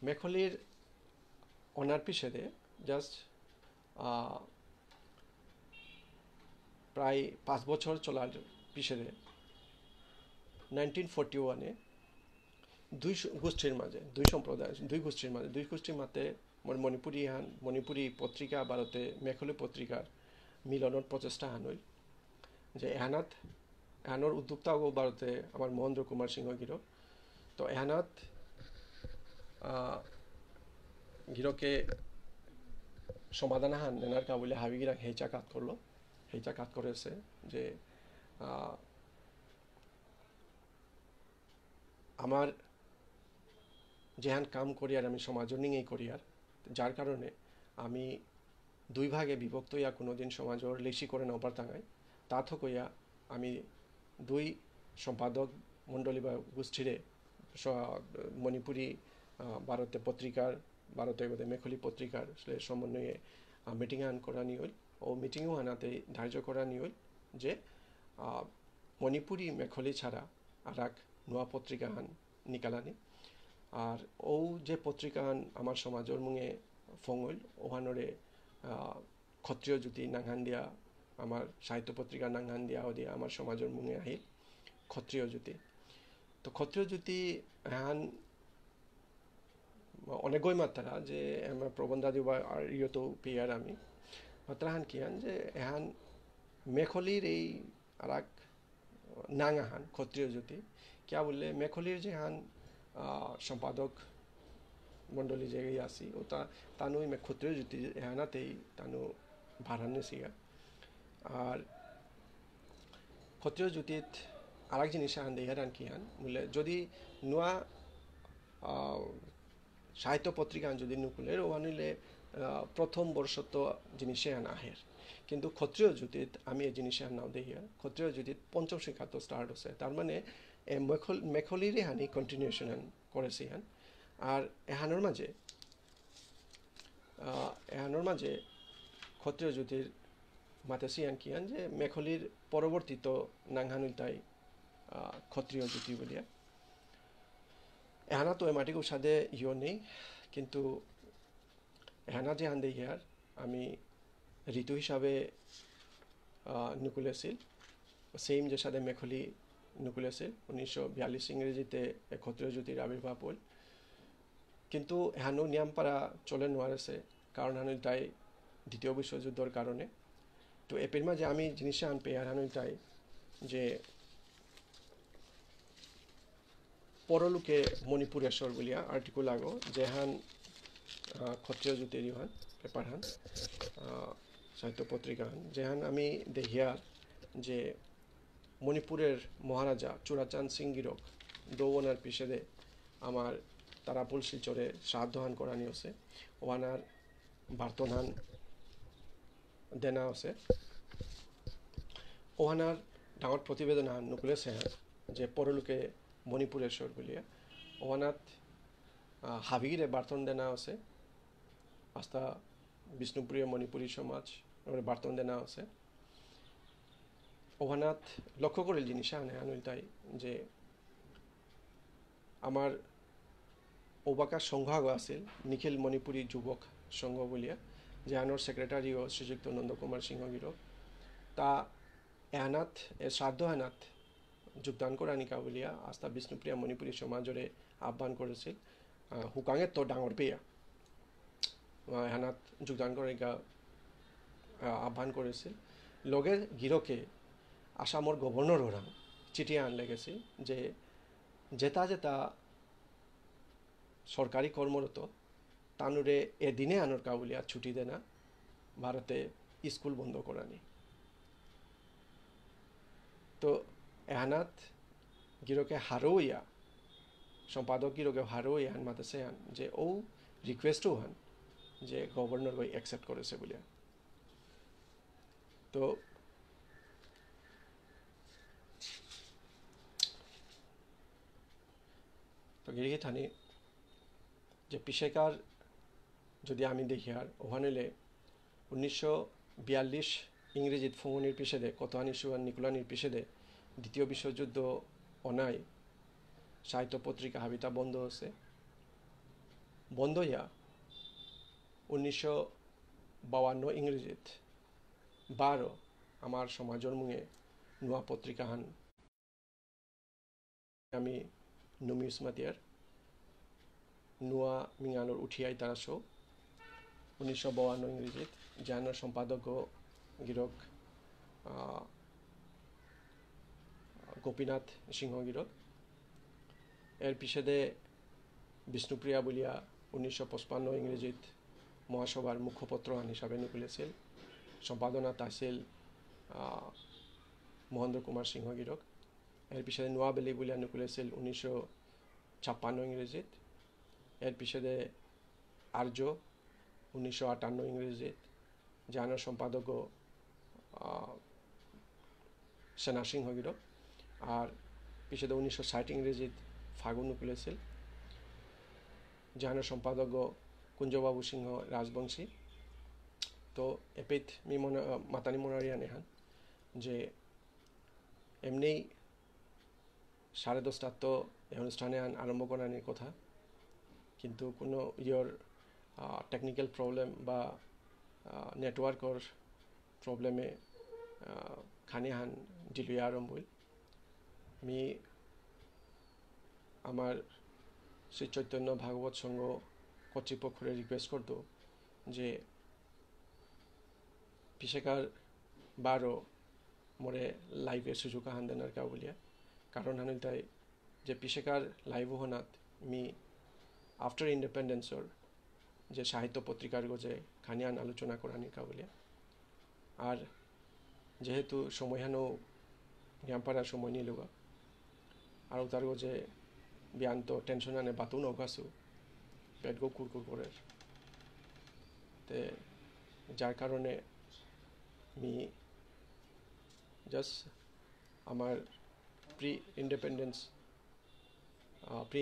মেখলির অনার পিছনে জাস্ট প্রায় 5 বছর চলার পিছনে 1941-এ দুই গোষ্ঠীর মাঝে দুই সম্প্রদায় দুই গোষ্ঠীর মাঝে মণিপুরী পত্রিকা ভারতে মেখলি পত্রিকার মিলনের প্রচেষ্টা হান হইল যে এহানোর উদ্যোক্তা ভারতে আমার মহেন্দ্র কুমার সিংহ গিরো তো এহানাত গিরকে সমাধান হান নেনার কা বলে হাবিগিরা হেঁচা কাত করলো হেঁচা কাত করেছে যে আমার যেহান কাম করিয়ার আমি সমাজের নিয়েই করিয়ার যার কারণে আমি দুই ভাগে বিভক্ত ইয়া কোনোদিন সমাজের লেসি করে নবার তাঙাই তা থকইয়া আমি দুই সম্পাদক মণ্ডলী বা গোষ্ঠীরে মণিপুরী ভারতে পত্রিকার ভারতে মেখলি পত্রিকার সমন্বয়ে মিটিং আন করা নিয়ে হইল ও মিটিংও আনাতে ধার্য করা নিয়ে হইল যে মণিপুরী মেখলি ছাড়া আর এক নোয়া পত্রিকা হান নিকালানি আর ও যে পত্রিকা হান আমার সমাজের মুঙে ফঙইল ওহানরে ক্ষত্রিয় জ্যোতি নাংহান দিয়া আমার সাহিত্য পত্রিকা নাংহান দিয়া ও দিয়া আমার সমাজের মুঙে আহিল ক্ষত্রিয় জ্যোতি তো ক্ষত্রিয় জ্যোতি হান অনেকই মাত্রা যে আমার প্রবন্ধাদি বা আর ইয়তো পেয়ার আমি মাত্রা হান কি হান যে এহান মেখলির এই আর এক নাঙাহান ক্ষত্রিয় জ্যোতি क्या বললে মেখলির যে হান সম্পাদক মণ্ডলী যে আসি ও তানু ক্ষত্রিয় জ্যোতি এহানাতেই তানু ভাড়ানে সিগা আর ক্ষত্রিয় জ্যোতিত আর এক জিনিস হান দেহার হান কি হান বলে যদি নোয়া সাহিত্য পত্রিকা যদি নুকুলের ও আনিলে প্রথম বর্ষত জিনিসে আন আহের কিন্তু ক্ষত্রিয় জ্যোতিত আমি এই জিনিসে আন নাও দেখিয়া ক্ষত্রিয় জ্যোতিত পঞ্চম শিক্ষা তো স্টার্ট হচ্ছে তার মানে মেখলিরে হানি কন্টিনিউশন হান করেছি হান আর এহানোর মাঝে ক্ষত্রিয় জ্যোতির মাতেছি হান কি হান যে মেখলির পরবর্তীত নাংহানুলতাই ক্ষত্রিয় জ্যোতি বলিয়া এহানা তো এমাটিক সাথে ইয় নেই কিন্তু এহানা যে হান দেখিয়ার আমি ঋতু হিসাবে নুকুলেছিল সেম যে সাথে মেখলি নুকুলেছিল 1942 ইংরেজিতে ক্ষত্রিয় জ্যোতির আবির্ভাব হল কিন্তু এহানো নিয়মপাড়া চলে নোয়ারেছে কারণ হানুল তাই দ্বিতীয় বিশ্বযুদ্ধর কারণে তো এপির মাঝে আমি জিনিসে আন পেয়ে হানুল তাই যে পরলোকে মণিপুরেশ্বর বলিয়া আর্টিকুল আগো যেহান ক্ষত্রিয় জ্যোতির ইহান পেপার হান সাহিত্য পত্রিকা হান যেহান আমি দেখিয়ার যে মণিপুরের মহারাজা চূড়াচাঁদ সিং গিরক দৌবনার পিছেদে আমার তারাপুল শিলচরে শ্রাদ্ধহান করা নিয়েছে ওয়ানার বার্তনহান দেনা আছে ওহানার ডাঙর প্রতিবেদন হান নুকুলেছে হান যে পরলোকে মণিপুরেশ্বর বলিয়া ওহানাত হাবিগিরে বার্তন দেনা আছে আস্থা বিষ্ণুপ্রিয় মণিপুরী সমাজ বার্তন দেনা আছে ওহানাত লক্ষ্য করিল জিনিস আনে আনুল তাই যে আমার ওবাকা সংঘ আছিল নিখিল মণিপুৰী যুৱক সংঘ বুলিয়া যে আনৰ সেক্ৰেটাৰিও শ্ৰীযুক্ত নন্দকুমাৰ সিংহগিৰক তা এহানাত শ্ৰাদ্ধ এহানাত যোগদান কৰা নিকা বুলিয়া আস্থা বিষ্ণুপ্ৰিয়া মণিপুৰী সমাজৰে আহ্বান কৰিছিল হুকাঙে তো ডাঙৰ পেয়া এহানাত যোগদান কৰা আহ্বান কৰিছিল লগে গিৰকে আসামৰ গভর্নর ওরাং চিঠি আনলে গেছে যে যেটা যেটা সরকারি কর্মরত তানুরে এদিনে আনর কাবুলিয়া ছুটি দেনা ভারতে স্কুল বন্ধ করানি তো এহানাত গিরকে হারোইয়া সম্পাদক গিরকে হারোইয়া হান মাতেছে হান যে ও রিকোয়েস্টও হান যে গভর্নর গই অ্যাকসেপ্ট করেছে বলিয়া তো তো গিরিগি থানি যে পিছেকার যদি আমি দেখি আর ওখানে 1942 ইংরেজিত ফুঙনির পিছেদে কতহানি সুয়ান নিকুলানির পিছেদে দ্বিতীয় বিশ্বযুদ্ধ অনায় সাহিত্য পত্রিকা হাবিতা বন্ধ আছে বন্ধ ইয়া 1952 ইংরেজিত 12 আমার সমাজের মুঙে নোয়া পত্রিকা হান আমি নুমিউসমাতিয়ার নোয়া মিঙানোর উঠিয়াই তারা শো 1952 ইংরেজিত যার সম্পাদক গিরক গোপীনাথ সিংহ গিরক এর পিছেদে বিষ্ণুপ্রিয়া বলিয়া 1955 ইংরেজিত মহাসভার মুখপত্র হিসাবে নিকুলেছিল সম্পাদনাত আছিল মহেন্দ্র কুমার সিংহ গিরক এর পিছনে নোয়াবেলি বলিয়া নিকুলেছিল 1956 ইংরেজিত এর পিছনে আর্য 1958 ইংরেজিত যার সম্পাদক সেনা সিংহ গিরক আর পিছনে 1960 ইংরেজিত ফাগুন নিকুলেছিল যার সম্পাদক কুঞ্জবাবু সিংহ রাজবংশী তো এপিত মি মাতানি মনারিয়া নেহান যে এমনি 10:30 তো এই অনুষ্ঠানে আরম্ভ করার কথা কিন্তু কোনো ইয়র টেকনিক্যাল প্রবলেম বা নেটওয়ার্কর প্রবলেমে খানি হান ডিলিয়ে আরম্ভ হইল আমি আমার শ্রী চৈতন্য ভাগবত সংঘ কর্তৃপক্ষরে রিকোয়েস্ট করতো যে পিছেকার 12 মোরে লাইভে সুযোগ হান দেনার কা বলিয়া কারণ হানিল তাই যে পিছেকার লাইভ হনাত মি আফটার ইন্ডিপেন্ডেন্সর যে সাহিত্য পত্রিকার গজে খানিয়ান আলোচনা করানি কা বলিয়া আর যেহেতু সময়হানো জ্ঞানপাড়ার সময় নিলুগা আর তার গজে বিয়ান্ত টেনশন আনে বাতু নৌকাছু পেট গো কুরকুর করে তে যার কারণে মি জাস্ট আমার প্রি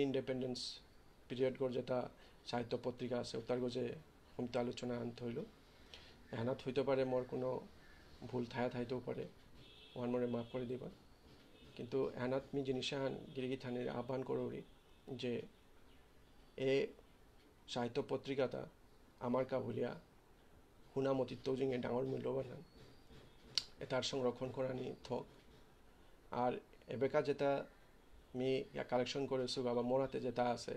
ইন্ডিপেন্ডেন্স পিরিয়ড গর যেটা সাহিত্য পত্রিকা আছে তার গজে হুমতে আলোচনা আনতে হইল এহানাত হইতে পারে মোর কোনো ভুল থাইতেও পারে ওহান মরে মাফ করে দিবা কিন্তু এহানাত মি জিনিসান গিরিগি থানের আহ্বান করি যে এ সাহিত্য পত্রিকাটা আমার কা বলিয়া হুনামতিত্ব জিঙে ডাঙর মূল্যবান হান এটার সংরক্ষণ করানি থক আর এবেকা যেটা মি কালেকশন করেছি বা মোরাতে যেটা আছে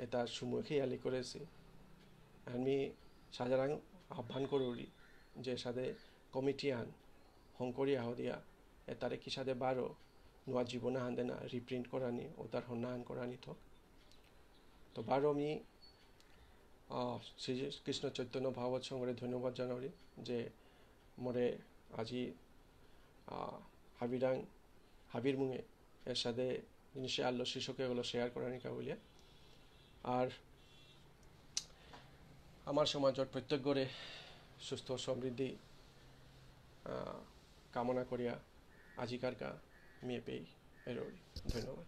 এটা সুমুখিয়ালি করেছি আমি সাজারাং আহ্বান করি যে সাথে কমিটি আন হংকরি আহদিয়া এটারে কি সাথে 12 নোয়া জীবনে হান দেনা রিপ্রিন্ট করানি ও তার হন্না হান করানি থক তো 12 আমি শ্রী কৃষ্ণ চৈতন্য ভাগবত সংঘরে ধন্যবাদ জানাই যে মোরে আজি হাবির মুঙে এর সাথে জিনিসে আল্লো শিশুকে এগুলো শেয়ার করানি কা বলিয়া আর আমার সমাজের প্রত্যেক গড়ে সুস্থ সমৃদ্ধি কামনা করিয়া আজিকার কা মেয়ে পেয়ে এর ধন্যবাদ।